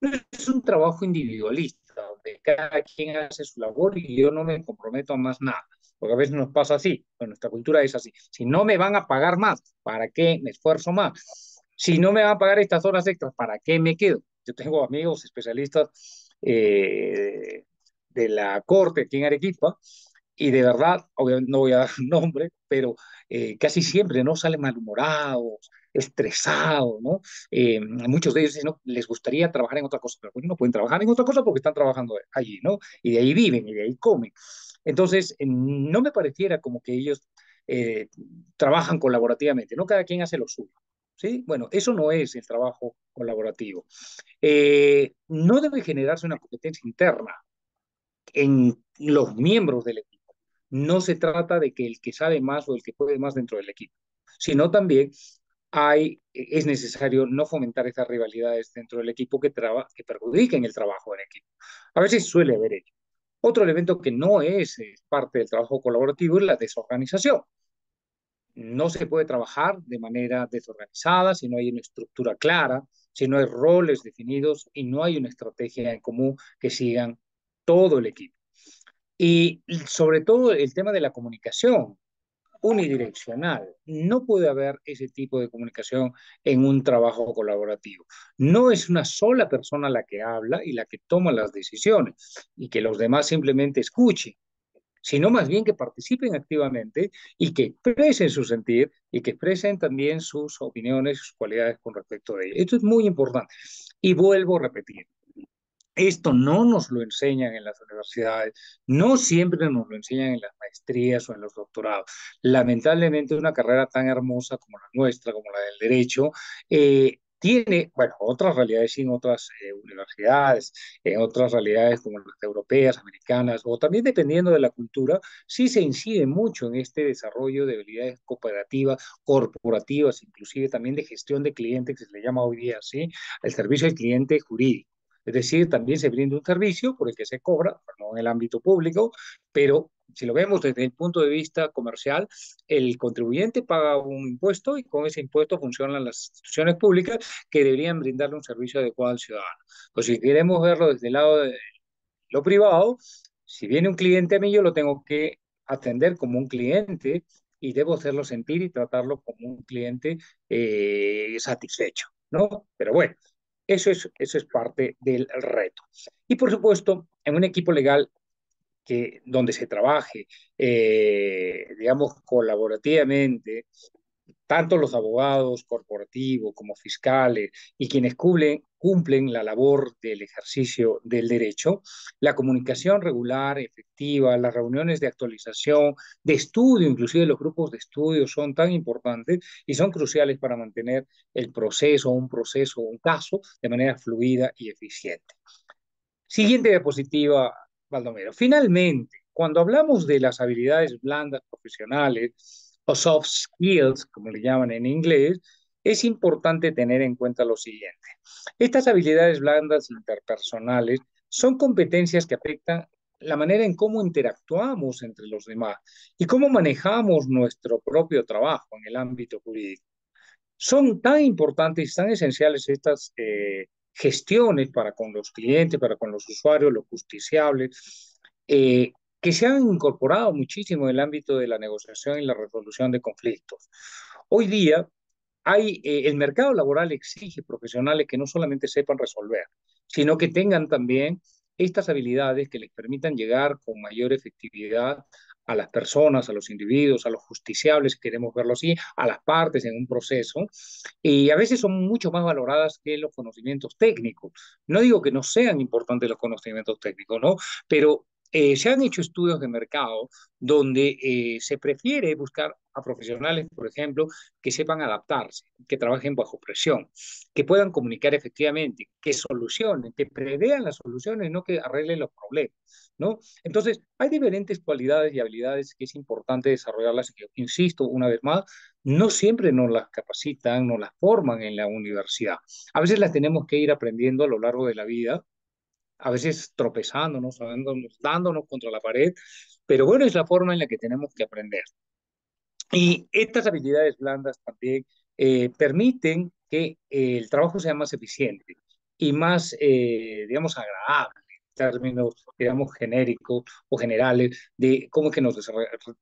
No es un trabajo individualista, donde cada quien hace su labor y yo no me comprometo a más nada. Porque a veces nos pasa así, en nuestra cultura es así. Si no me van a pagar más, ¿para qué me esfuerzo más? Si no me van a pagar estas horas extras, ¿para qué me quedo? Yo tengo amigos especialistas de la corte aquí en Arequipa y de verdad, obviamente no voy a dar nombre, pero casi siempre no salen malhumorados, estresados, ¿no? Muchos de ellos dicen, no, les gustaría trabajar en otra cosa, pero bueno, no pueden trabajar en otra cosa porque están trabajando allí, ¿no? Y de ahí viven y de ahí comen. Entonces, no me pareciera como que ellos eh, trabajan colaborativamente, ¿no? Cada quien hace lo suyo, ¿sí? Bueno, eso no es el trabajo colaborativo. No debe generarse una competencia interna en los miembros del equipo. No se trata de que el que sabe más o el que puede más dentro del equipo, sino también es necesario no fomentar esas rivalidades dentro del equipo que perjudiquen el trabajo en equipo. A veces suele haber ello. Otro elemento que no es parte del trabajo colaborativo es la desorganización. No se puede trabajar de manera desorganizada si no hay una estructura clara, si no hay roles definidos y no hay una estrategia en común que sigan todo el equipo. Y sobre todo el tema de la comunicación unidireccional. No puede haber ese tipo de comunicación en un trabajo colaborativo. No es una sola persona la que habla y la que toma las decisiones y que los demás simplemente escuchen, sino más bien que participen activamente y que expresen su sentir y que expresen también sus opiniones, sus cualidades con respecto a ello. Esto es muy importante. Y vuelvo a repetir, esto no nos lo enseñan en las universidades, no siempre nos lo enseñan en las maestrías o en los doctorados. Lamentablemente, una carrera tan hermosa como la nuestra, como la del derecho, tiene, bueno, otras realidades en otras universidades, en otras realidades como las europeas, americanas, o también dependiendo de la cultura, sí se incide mucho en este desarrollo de habilidades cooperativas, corporativas, inclusive también de gestión de clientes, que se le llama hoy día así, el servicio al cliente jurídico. Es decir, también se brinda un servicio por el que se cobra, no en el ámbito público, pero si lo vemos desde el punto de vista comercial, el contribuyente paga un impuesto y con ese impuesto funcionan las instituciones públicas que deberían brindarle un servicio adecuado al ciudadano. Pues si queremos verlo desde el lado de lo privado, si viene un cliente a mí, yo lo tengo que atender como un cliente y debo hacerlo sentir y tratarlo como un cliente satisfecho, ¿no? Pero bueno, Eso es parte del reto. Y por supuesto, en un equipo legal donde se trabaje, digamos, colaborativamente, tanto los abogados corporativos como fiscales y quienes cumplen la labor del ejercicio del derecho, la comunicación regular, efectiva, las reuniones de actualización, de estudio, inclusive los grupos de estudio son tan importantes y son cruciales para mantener el proceso, un caso, de manera fluida y eficiente. Siguiente diapositiva, Baldomero. Finalmente, cuando hablamos de las habilidades blandas profesionales o soft skills, como le llaman en inglés, es importante tener en cuenta lo siguiente. Estas habilidades blandas interpersonales son competencias que afectan la manera en cómo interactuamos entre los demás y cómo manejamos nuestro propio trabajo en el ámbito jurídico. Son tan importantes y tan esenciales estas gestiones para con los clientes, para con los usuarios, los justiciables, que se han incorporado muchísimo en el ámbito de la negociación y la resolución de conflictos. Hoy día el mercado laboral exige profesionales que no solamente sepan resolver, sino que tengan también estas habilidades que les permitan llegar con mayor efectividad a las personas, a los individuos, a los justiciables, queremos verlo así, a las partes en un proceso, y a veces son mucho más valoradas que los conocimientos técnicos. No digo que no sean importantes los conocimientos técnicos, ¿no? Pero se han hecho estudios de mercado donde se prefiere buscar a profesionales, por ejemplo, que sepan adaptarse, que trabajen bajo presión, que puedan comunicar efectivamente, que solucionen, que prevean las soluciones, no que arreglen los problemas, ¿no? Entonces, hay diferentes cualidades y habilidades que es importante desarrollarlas y que, insisto, una vez más, no siempre nos las capacitan, nos las forman en la universidad. A veces las tenemos que ir aprendiendo a lo largo de la vida, a veces tropezándonos, dándonos contra la pared, pero bueno, es la forma en la que tenemos que aprender. Y estas habilidades blandas también permiten que el trabajo sea más eficiente y más, digamos, agradable en términos, digamos, genéricos o generales de cómo es que nos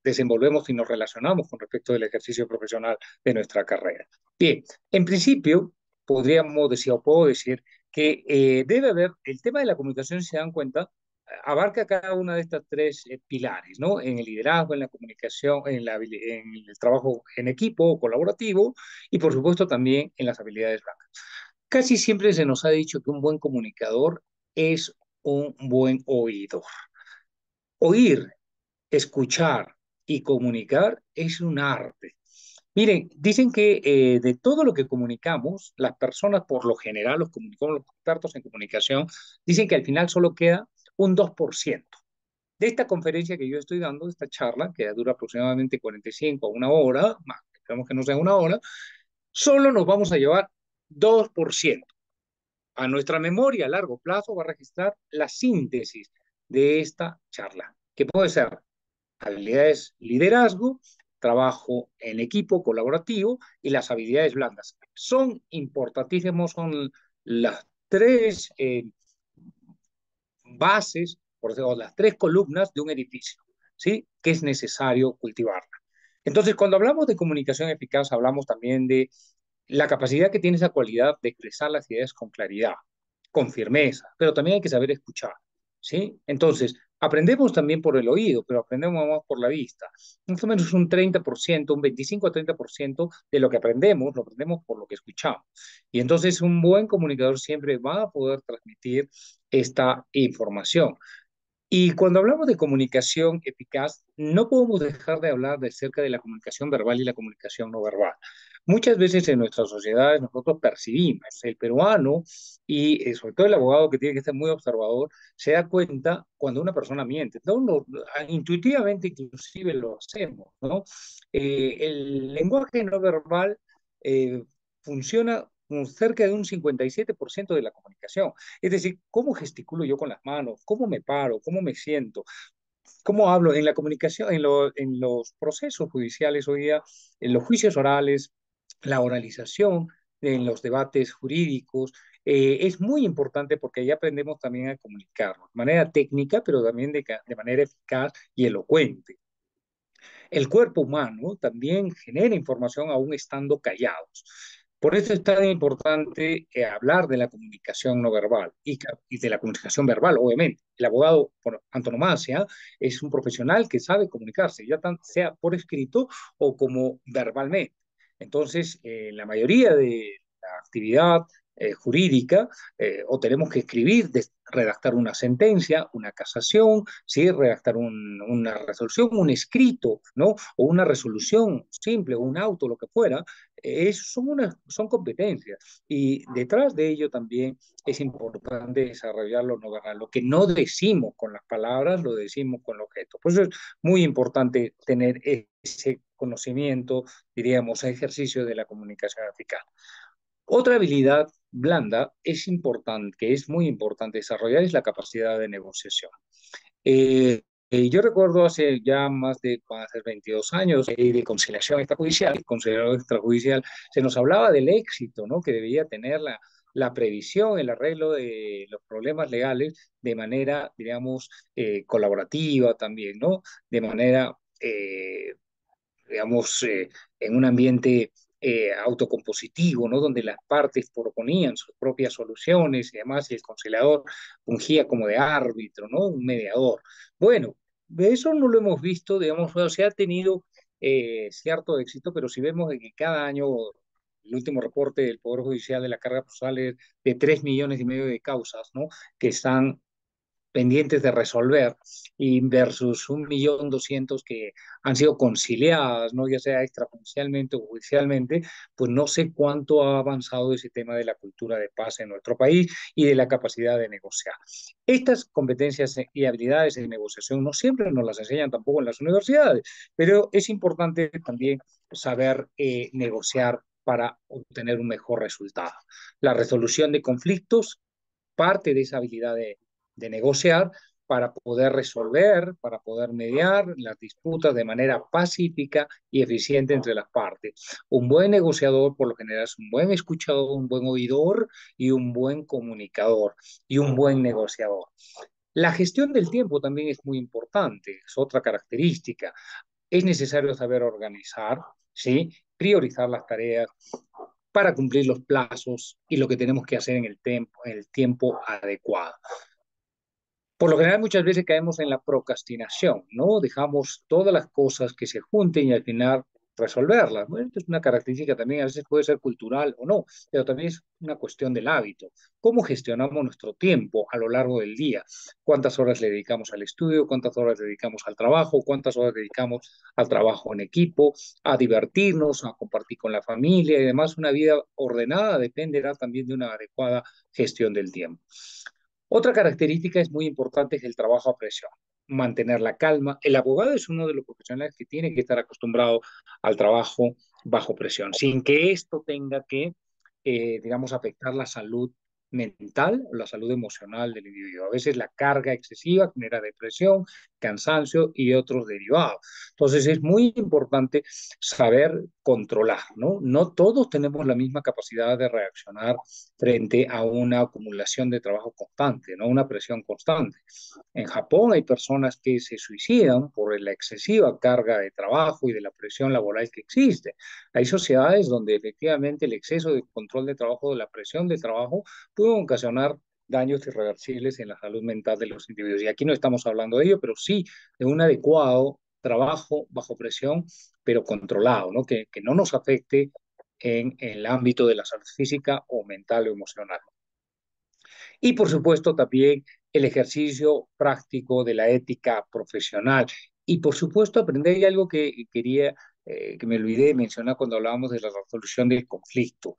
desenvolvemos y nos relacionamos con respecto del ejercicio profesional de nuestra carrera. Bien, en principio, podríamos decir, o puedo decir, que debe haber, el tema de la comunicación, si se dan cuenta, abarca cada una de estas tres pilares, ¿no? En el liderazgo, en la comunicación, en el trabajo en equipo o colaborativo y por supuesto también en las habilidades blandas. Casi siempre se nos ha dicho que un buen comunicador es un buen oidor. Oír, escuchar y comunicar es un arte. Miren, dicen que de todo lo que comunicamos, las personas por lo general, los comunicamos, los expertos en comunicación, dicen que al final solo queda un 2% de esta conferencia que yo estoy dando, esta charla, que dura aproximadamente 45 a una hora, más, esperamos que no sea una hora, solo nos vamos a llevar 2%. A nuestra memoria a largo plazo va a registrar la síntesis de esta charla, que puede ser habilidades liderazgo, trabajo en equipo colaborativo y las habilidades blandas. Son importantísimos, son las tres bases, por decirlo, las tres columnas de un edificio, ¿sí? Que es necesario cultivarla. Entonces, cuando hablamos de comunicación eficaz, hablamos también de la capacidad que tiene esa cualidad de expresar las ideas con claridad, con firmeza, pero también hay que saber escuchar, ¿sí? Entonces, aprendemos también por el oído, pero aprendemos más por la vista. Más o menos un 30%, un 25 a 30% de lo que aprendemos, lo aprendemos por lo que escuchamos. Y entonces un buen comunicador siempre va a poder transmitir esta información. Y cuando hablamos de comunicación eficaz, no podemos dejar de hablar de cerca de la comunicación verbal y la comunicación no verbal. Muchas veces en nuestras sociedades nosotros percibimos, el peruano y sobre todo el abogado que tiene que ser muy observador, se da cuenta cuando una persona miente. No, intuitivamente inclusive lo hacemos, ¿no? El lenguaje no verbal eh, funciona con cerca de un 57% de la comunicación. Es decir, cómo gesticulo yo con las manos, cómo me paro, cómo me siento, cómo hablo en la comunicación, en los procesos judiciales hoy día, en los juicios orales, la oralización, en los debates jurídicos. Es muy importante porque ahí aprendemos también a comunicarnos de manera técnica, pero también de manera eficaz y elocuente. El cuerpo humano también genera información aún estando callados. Por eso es tan importante hablar de la comunicación no verbal y de la comunicación verbal, obviamente. El abogado, por antonomasia, es un profesional que sabe comunicarse, ya sea por escrito o como verbalmente. Entonces, la mayoría de la actividad jurídica, o tenemos que escribir, redactar una sentencia, una casación, ¿sí? Redactar una resolución, un escrito, ¿no? O una resolución simple, o un auto, lo que fuera, son competencias y detrás de ello también es importante desarrollar lo no verbal. Lo que no decimos con las palabras, lo decimos con los gestos. Por eso es muy importante tener ese conocimiento, diríamos, ejercicio de la comunicación eficaz. Otra habilidad blanda es importante, que es muy importante desarrollar, es la capacidad de negociación. Yo recuerdo hace ya van a ser 22 años de conciliación extrajudicial, conciliación extrajudicial, se nos hablaba del éxito, ¿no? Que debía tener la previsión, el arreglo de los problemas legales de manera, digamos, colaborativa también, ¿no? De manera, digamos, en un ambiente autocompositivo, ¿no? Donde las partes proponían sus propias soluciones y además el conciliador fungía como de árbitro, ¿no? Un mediador. Bueno, de eso no lo hemos visto, digamos, o sea, ha tenido cierto éxito, pero si vemos que cada año el último reporte del Poder Judicial de la carga procesal es de 3,5 millones de causas, ¿no? Que están pendientes de resolver y versus 1,200,000 que han sido conciliadas, ¿no? Ya sea extrajudicialmente o judicialmente, pues no sé cuánto ha avanzado ese tema de la cultura de paz en nuestro país y de la capacidad de negociar. Estas competencias y habilidades de negociación no siempre nos las enseñan tampoco en las universidades, pero es importante también saber negociar para obtener un mejor resultado. La resolución de conflictos parte de esa habilidad de negociar para poder resolver, para poder mediar las disputas de manera pacífica y eficiente entre las partes. Un buen negociador, por lo general, es un buen escuchador, un buen oidor y un buen comunicador y un buen negociador. La gestión del tiempo también es muy importante, es otra característica. Es necesario saber organizar, ¿sí? Priorizar las tareas para cumplir los plazos y lo que tenemos que hacer en el tiempo adecuado. Por lo general, muchas veces caemos en la procrastinación, ¿no? Dejamos todas las cosas que se junten y al final resolverlas. Bueno, esto es una característica también, a veces puede ser cultural o no, pero también es una cuestión del hábito. ¿Cómo gestionamos nuestro tiempo a lo largo del día? ¿Cuántas horas le dedicamos al estudio? ¿Cuántas horas le dedicamos al trabajo? ¿Cuántas horas dedicamos al trabajo en equipo? A divertirnos, a compartir con la familia y demás. Una vida ordenada dependerá también de una adecuada gestión del tiempo. Otra característica es muy importante es el trabajo a presión, mantener la calma. El abogado es uno de los profesionales que tiene que estar acostumbrado al trabajo bajo presión, sin que esto tenga que, digamos, afectar la salud mental o la salud emocional del individuo. A veces la carga excesiva genera depresión, cansancio y otros derivados. Entonces es muy importante saber controlar, ¿no? No todos tenemos la misma capacidad de reaccionar frente a una acumulación de trabajo constante, ¿no? Una presión constante. En Japón hay personas que se suicidan por la excesiva carga de trabajo y de la presión laboral que existe. Hay sociedades donde efectivamente el exceso de control de trabajo, de la presión de trabajo, puede ocasionar daños irreversibles en la salud mental de los individuos. Y aquí no estamos hablando de ello, pero sí de un adecuado trabajo bajo presión, pero controlado, ¿no? Que no nos afecte en el ámbito de la salud física o mental o emocional. Y por supuesto también el ejercicio práctico de la ética profesional. Y por supuesto aprender y algo que quería, que me olvidé de mencionar cuando hablábamos de la resolución del conflicto.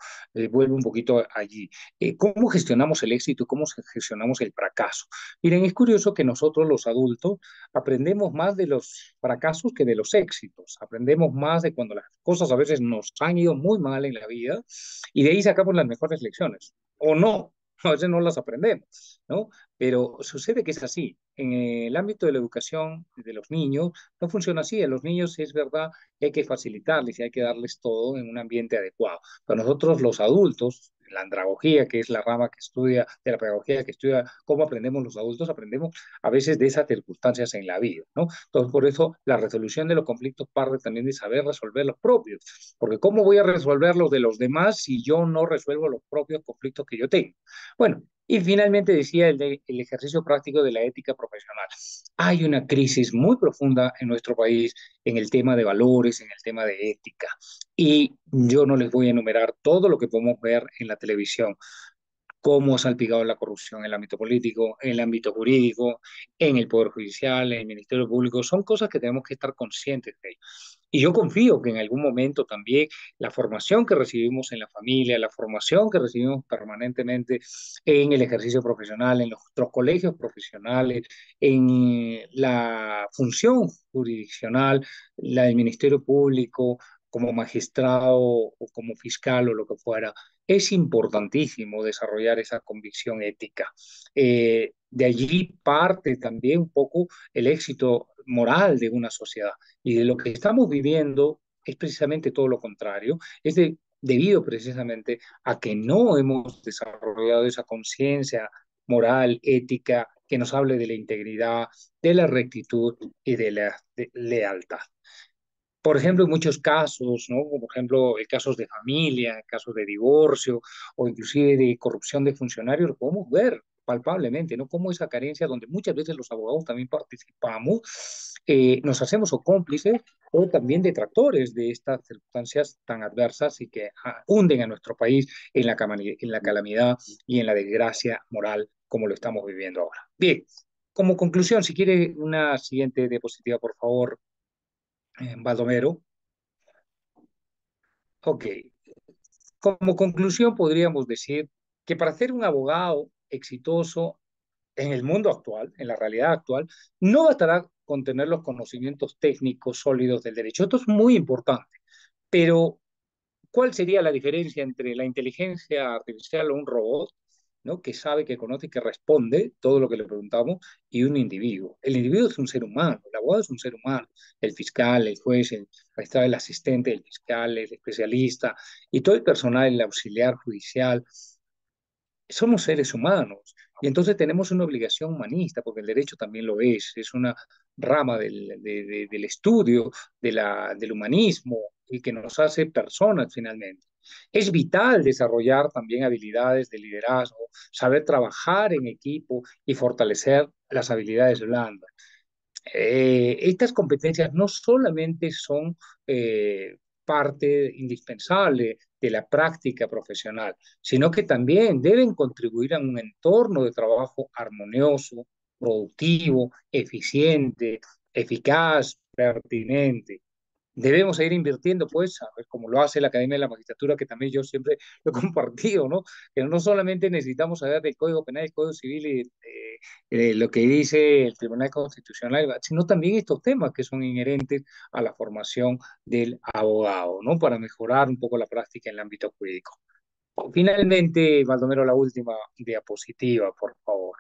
Vuelvo un poquito allí. ¿Cómo gestionamos el éxito? ¿Cómo gestionamos el fracaso? Miren, es curioso que nosotros los adultos aprendemos más de los fracasos que de los éxitos. Aprendemos más de cuando las cosas a veces nos han ido muy mal en la vida y de ahí sacamos las mejores lecciones. O no, a veces no las aprendemos, ¿no? Pero sucede que es así. En el ámbito de la educación de los niños no funciona así. A los niños es verdad que hay que facilitarles y hay que darles todo en un ambiente adecuado. Pero nosotros los adultos, la andragogía, que es la rama que estudia, de la pedagogía que estudia cómo aprendemos los adultos, aprendemos a veces de esas circunstancias en la vida, ¿no? Entonces, por eso la resolución de los conflictos parte también de saber resolver los propios, porque ¿cómo voy a resolver los de los demás si yo no resuelvo los propios conflictos que yo tengo? Bueno, y finalmente decía el ejercicio práctico de la ética profesional. Hay una crisis muy profunda en nuestro país en el tema de valores, en el tema de ética. Y yo no les voy a enumerar todo lo que podemos ver en la televisión, cómo ha salpicado la corrupción en el ámbito político, en el ámbito jurídico, en el Poder Judicial, en el Ministerio Público. Son cosas que tenemos que estar conscientes de. Y yo confío que en algún momento también la formación que recibimos en la familia, la formación que recibimos permanentemente en el ejercicio profesional, en nuestros colegios profesionales, en la función jurisdiccional, la del Ministerio Público, como magistrado o como fiscal o lo que fuera, es importantísimo desarrollar esa convicción ética. De allí parte también un poco el éxito moral de una sociedad. Y de lo que estamos viviendo es precisamente todo lo contrario. Debido precisamente a que no hemos desarrollado esa conciencia moral, ética, que nos hable de la integridad, de la rectitud y de la lealtad. Por ejemplo, en muchos casos, ¿no? Como por ejemplo, casos de familia, casos de divorcio o inclusive de corrupción de funcionarios, lo podemos ver palpablemente, ¿no? Como esa carencia donde muchas veces los abogados también participamos, nos hacemos o cómplices o también detractores de estas circunstancias tan adversas y que hunden a nuestro país en la calamidad y en la desgracia moral como lo estamos viviendo ahora. Bien, como conclusión, si quiere una siguiente diapositiva, por favor, Baldomero. Ok, como conclusión podríamos decir que para ser un abogado exitoso en el mundo actual, en la realidad actual, no bastará con tener los conocimientos técnicos sólidos del derecho. Esto es muy importante, pero ¿cuál sería la diferencia entre la inteligencia artificial o un robot, ¿no? Que sabe, que conoce y que responde todo lo que le preguntamos, y un individuo? El individuo es un ser humano, el abogado es un ser humano, el fiscal, el juez, ahí está el asistente del fiscal, el especialista y todo el personal, el auxiliar judicial, somos seres humanos y entonces tenemos una obligación humanista, porque el derecho también lo es una rama del estudio del humanismo y que nos hace personas finalmente. Es vital desarrollar también habilidades de liderazgo, saber trabajar en equipo y fortalecer las habilidades blandas. Estas competencias no solamente son parte indispensable de la práctica profesional, sino que también deben contribuir a un entorno de trabajo armonioso, productivo, eficiente, eficaz, pertinente. Debemos seguir invirtiendo, pues, a ver, como lo hace la Academia de la Magistratura, que también yo siempre lo he compartido, ¿no? Que no solamente necesitamos saber del Código Penal, del Código Civil y lo que dice el Tribunal Constitucional, sino también estos temas que son inherentes a la formación del abogado, ¿no? Para mejorar un poco la práctica en el ámbito jurídico. Finalmente, Baldomero, la última diapositiva, por favor.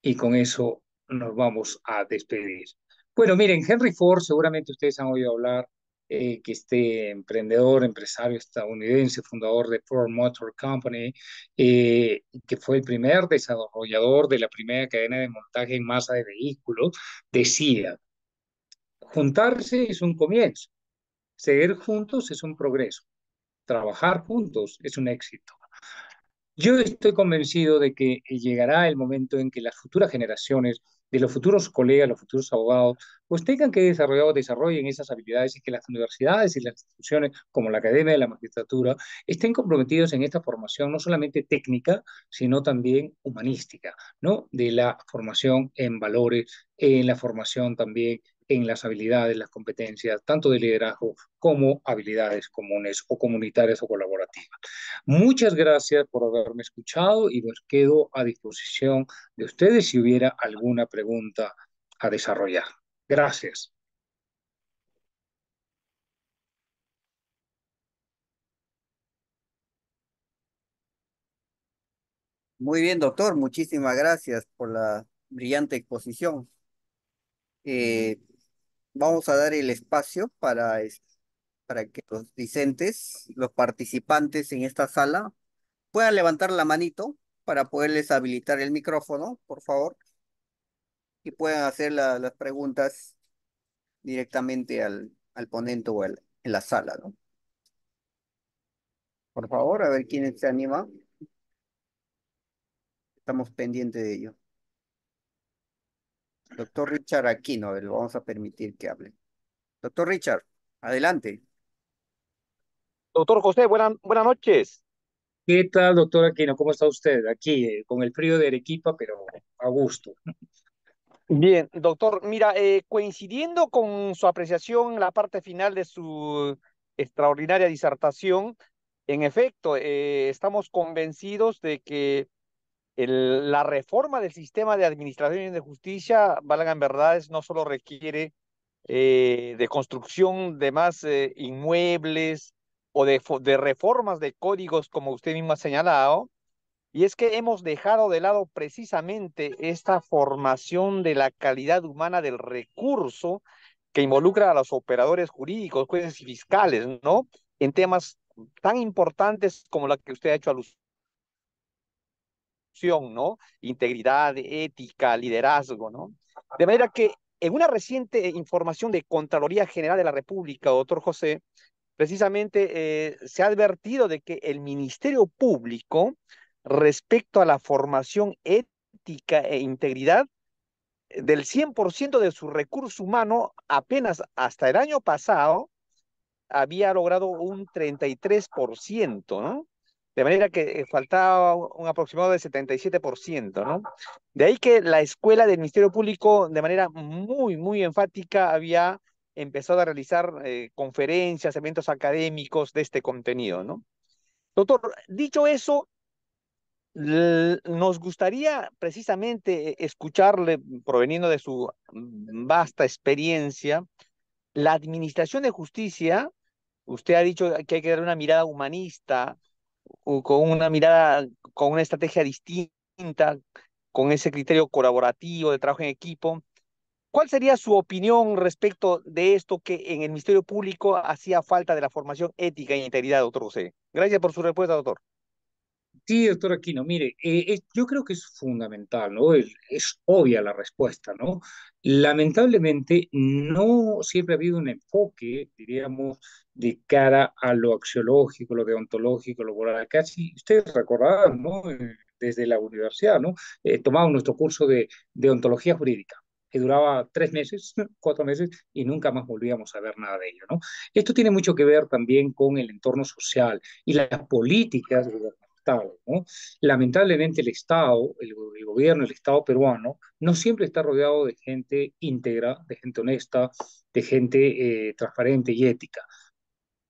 Y con eso nos vamos a despedir. Bueno, miren, Henry Ford, seguramente ustedes han oído hablar que este emprendedor, empresario estadounidense, fundador de Ford Motor Company, que fue el primer desarrollador de la primera cadena de montaje en masa de vehículos, decía, juntarse es un comienzo, seguir juntos es un progreso, trabajar juntos es un éxito. Yo estoy convencido de que llegará el momento en que las futuras generaciones de los futuros colegas, los futuros abogados, pues tengan que desarrollen esas habilidades y que las universidades y las instituciones como la Academia de la Magistratura estén comprometidos en esta formación no solamente técnica, sino también humanística, ¿no? De la formación en valores, en la formación también en las habilidades, las competencias, tanto de liderazgo como habilidades comunes o comunitarias o colaborativas. Muchas gracias por haberme escuchado y pues quedo a disposición de ustedes si hubiera alguna pregunta a desarrollar. Gracias. Muy bien, doctor, muchísimas gracias por la brillante exposición. Eh, Vamos a dar el espacio para para que los discentes, los participantes en esta sala, puedan levantar la manito para poderles habilitar el micrófono, por favor, y puedan hacer las preguntas directamente al ponente o en la sala, ¿no? Por favor, a ver quién se anima. Estamos pendientes de ello. Doctor Richard Aquino, a ver, lo vamos a permitir que hable. Doctor Richard, adelante. Doctor José, buenas noches. ¿Qué tal, doctor Aquino? ¿Cómo está usted? Aquí, con el frío de Arequipa, pero a gusto. Bien, doctor, mira, coincidiendo con su apreciación en la parte final de su extraordinaria disertación, en efecto, estamos convencidos de que la reforma del sistema de administración y de justicia, valgan verdades, no solo requiere de construcción de más inmuebles o de reformas de códigos, como usted mismo ha señalado. Y es que hemos dejado de lado precisamente esta formación de la calidad humana del recurso que involucra a los operadores jurídicos, jueces y fiscales, ¿no? En temas tan importantes como la que usted ha hecho alusión, ¿no? Integridad, ética, liderazgo, ¿no? De manera que en una reciente información de Contraloría General de la República, doctor José, precisamente se ha advertido de que el Ministerio Público, respecto a la formación ética e integridad, del 100% de su recurso humano, apenas hasta el año pasado, había logrado un 33%, ¿no? De manera que faltaba un aproximado de 77%, ¿no? De ahí que la escuela del Ministerio Público, de manera muy enfática, había empezado a realizar conferencias, eventos académicos de este contenido, ¿no? Doctor, dicho eso, nos gustaría precisamente escucharle, proveniendo de su vasta experiencia, la administración de justicia. Usted ha dicho que hay que dar una mirada humanista, o con una mirada, con una estrategia distinta, con ese criterio colaborativo de trabajo en equipo. ¿Cuál sería su opinión respecto de esto que en el Ministerio Público hacía falta de la formación ética e integridad, doctor José? Gracias por su respuesta, doctor. Sí, doctor Aquino, mire, yo creo que es fundamental, ¿no? Es obvia la respuesta, ¿no? Lamentablemente, no siempre ha habido un enfoque, diríamos, de cara a lo axiológico, lo deontológico, lo moral. Casi, ustedes recordarán, ¿no? Desde la universidad, ¿no? Tomamos nuestro curso de deontología jurídica, que duraba 3 meses, 4 meses, y nunca más volvíamos a ver nada de ello, ¿no? Esto tiene mucho que ver también con el entorno social y las políticas Estado, ¿no? Lamentablemente el Estado, el gobierno, el Estado peruano, no siempre está rodeado de gente íntegra, de gente honesta, de gente transparente y ética.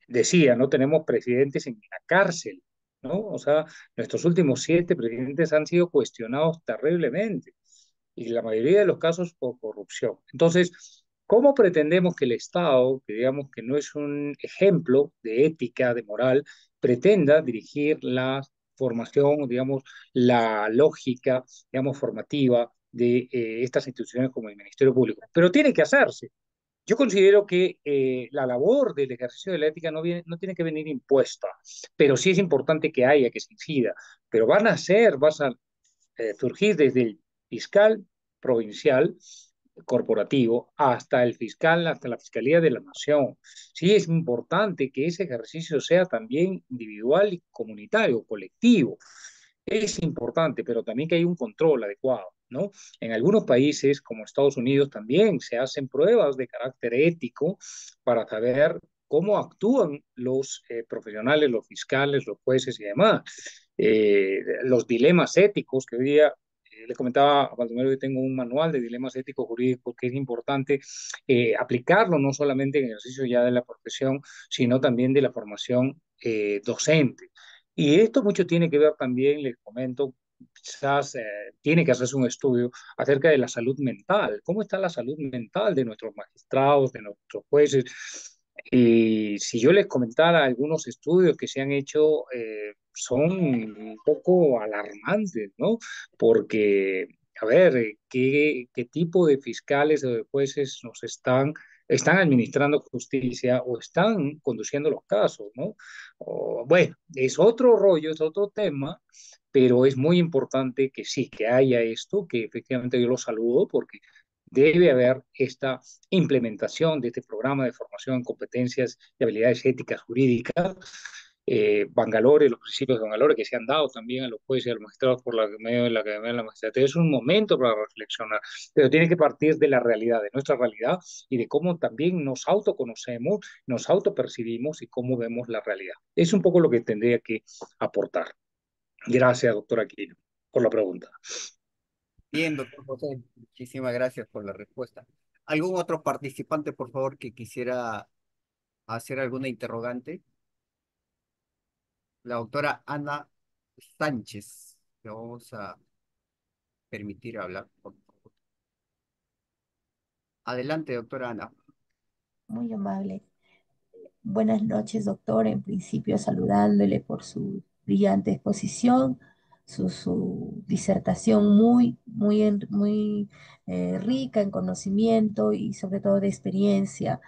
Decía, no tenemos presidentes en la cárcel, ¿no? O sea, nuestros últimos 7 presidentes han sido cuestionados terriblemente y la mayoría de los casos por corrupción. Entonces, ¿cómo pretendemos que el Estado, que digamos que no es un ejemplo de ética, de moral, pretenda dirigir la formación, digamos, la lógica, digamos, formativa de estas instituciones como el Ministerio Público? Pero tiene que hacerse. Yo considero que la labor del ejercicio de la ética no tiene que venir impuesta, pero sí es importante que haya, que se incida. Pero vas a surgir desde el fiscal provincial, corporativo, hasta el fiscal, hasta la Fiscalía de la Nación. Sí es importante que ese ejercicio sea también individual y comunitario, colectivo. Es importante, pero también que haya un control adecuado, ¿no? En algunos países, como Estados Unidos, también se hacen pruebas de carácter ético para saber cómo actúan los profesionales, los fiscales, los jueces y demás. Los dilemas éticos que hoy día le comentaba a Baldomero que tengo un manual de dilemas éticos jurídicos que es importante aplicarlo no solamente en el ejercicio ya de la profesión, sino también de la formación docente. Y esto mucho tiene que ver también, les comento, quizás tiene que hacerse un estudio acerca de la salud mental. ¿Cómo está la salud mental de nuestros magistrados, de nuestros jueces? Y si yo les comentara algunos estudios que se han hecho, son un poco alarmantes, ¿no? Porque, a ver, ¿qué tipo de fiscales o de jueces nos están están administrando justicia o están conduciendo los casos, ¿no? Bueno, es otro rollo, es otro tema, pero es muy importante que sí, que haya esto, que efectivamente yo lo saludo porque debe haber esta implementación de este programa de formación en competencias y habilidades éticas jurídicas, Bangalore, los principios de Bangalore que se han dado también a los jueces y a los magistrados por la medio de la Academia de la Magistratura. Es un momento para reflexionar, pero tiene que partir de la realidad, de nuestra realidad y de cómo también nos autoconocemos, nos autopercibimos y cómo vemos la realidad. Es un poco lo que tendría que aportar. Gracias, doctor Aquino, por la pregunta. Bien, doctor José, muchísimas gracias por la respuesta. ¿Algún otro participante, por favor, que quisiera hacer alguna interrogante? La doctora Ana Sánchez. Le vamos a permitir hablar, por favor. Adelante, doctora Ana. Muy amable. Buenas noches, doctor. En principio, saludándole por su brillante exposición, su disertación muy rica en conocimiento y sobre todo de experiencia.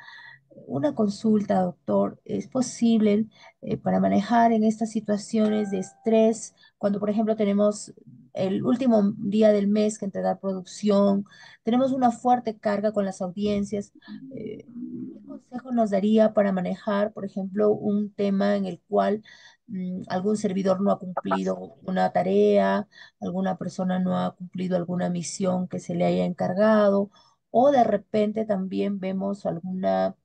Una consulta, doctor, ¿es posible para manejar en estas situaciones de estrés, cuando por ejemplo tenemos el último día del mes que entregar producción, tenemos una fuerte carga con las audiencias? ¿Qué consejo nos daría para manejar, por ejemplo, un tema en el cual algún servidor no ha cumplido una tarea, alguna persona no ha cumplido alguna misión que se le haya encargado, o de repente también vemos alguna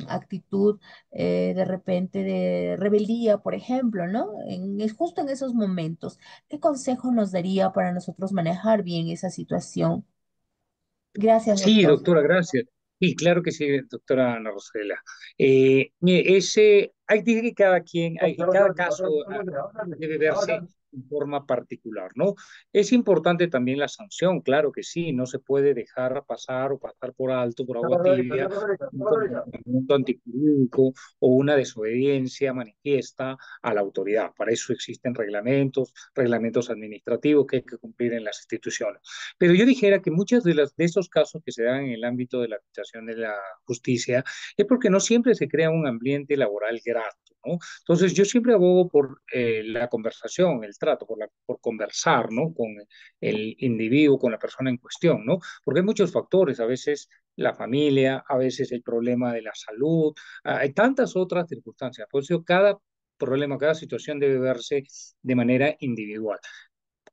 actitud de repente de rebeldía, por ejemplo, ¿no? Es justo en esos momentos. ¿Qué consejo nos daría para nosotros manejar bien esa situación? Gracias, Sí, doctor. doctora, gracias. Sí, claro que sí, doctora Ana Rosela. Mire, hay que cada quien, cada caso debe verse en forma particular, ¿no? Es importante también la sanción, claro que sí, no se puede dejar pasar o pasar por alto, por agua tibia, un comportamiento antijurídico o una desobediencia manifiesta a la autoridad. Para eso existen reglamentos, reglamentos administrativos que hay que cumplir en las instituciones. Pero yo dijera que muchos de estos casos que se dan en el ámbito de la administración de la justicia es porque no siempre se crea un ambiente laboral grato, ¿no? Entonces, yo siempre abogo por la conversación, el trato, por conversar, ¿no? Con el individuo, con la persona en cuestión, ¿no? Porque hay muchos factores, a veces la familia, a veces el problema de la salud, hay tantas otras circunstancias. Por eso cada problema, cada situación debe verse de manera individual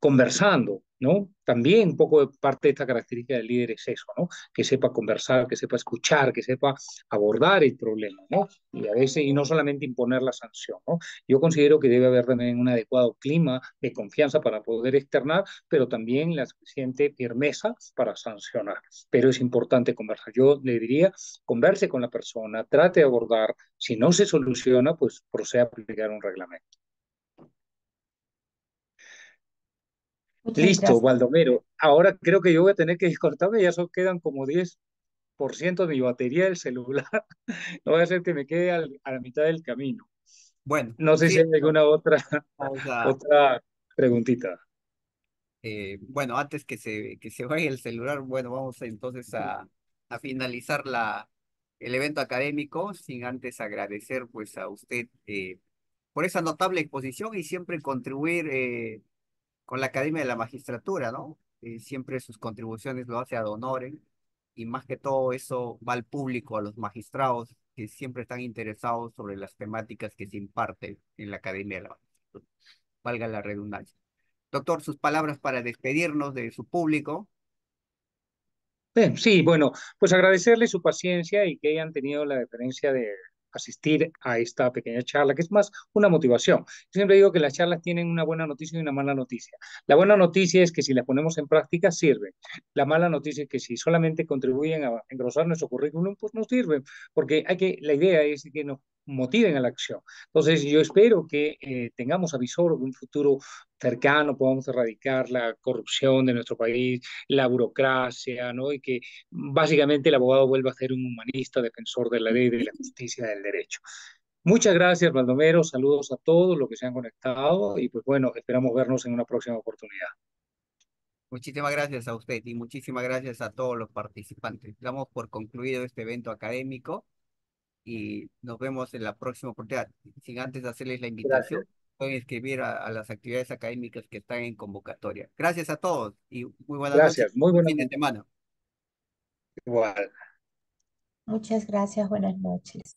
conversando, ¿no? También un poco de parte de esta característica del líder es eso, ¿no? Que sepa conversar, que sepa escuchar, que sepa abordar el problema, ¿no? Y a veces, y no solamente imponer la sanción, ¿no? Yo considero que debe haber también un adecuado clima de confianza para poder externar, pero también la suficiente firmeza para sancionar. Pero es importante conversar. Yo le diría, converse con la persona, trate de abordar. Si no se soluciona, pues proceda a aplicar un reglamento. Muchas Listo, gracias. Baldomero. Ahora creo que yo voy a tener que descortarme, ya solo quedan como 10% de mi batería del celular. No voy a hacer que me quede a la mitad del camino. Bueno, No sé si sí, hay alguna otra, vamos a, otra preguntita. bueno, antes que se vaya el celular, bueno, vamos entonces a finalizar el evento académico, sin antes agradecer pues a usted por esa notable exposición y siempre contribuir con la Academia de la Magistratura, ¿no? Siempre sus contribuciones lo hace ad honorem y más que todo eso va al público, a los magistrados que siempre están interesados sobre las temáticas que se imparten en la Academia de la Magistratura. Valga la redundancia. Doctor, sus palabras para despedirnos de su público. Bien, sí, bueno, pues agradecerle su paciencia y que hayan tenido la deferencia de asistir a esta pequeña charla, que es más una motivación. Yo siempre digo que las charlas tienen una buena noticia y una mala noticia. La buena noticia es que si las ponemos en práctica, sirven. La mala noticia es que si solamente contribuyen a engrosar nuestro currículum, pues no sirven, porque la idea es que nos motiven a la acción. Entonces, yo espero que tengamos avisor de un futuro cercano, podamos erradicar la corrupción de nuestro país, la burocracia, ¿no? Y que básicamente el abogado vuelva a ser un humanista, defensor de la ley, de la justicia, del derecho. Muchas gracias, Baldomero. Saludos a todos los que se han conectado y pues bueno, esperamos vernos en una próxima oportunidad. Muchísimas gracias a usted y muchísimas gracias a todos los participantes. Damos por concluido este evento académico y nos vemos en la próxima oportunidad. Sin antes hacerles la Gracias, invitación, pueden escribir a las actividades académicas que están en convocatoria. Gracias a todos y muy buenas noches. gracias. Muy Buen buenas fin de noches. semana. Igual. Muchas gracias, buenas noches.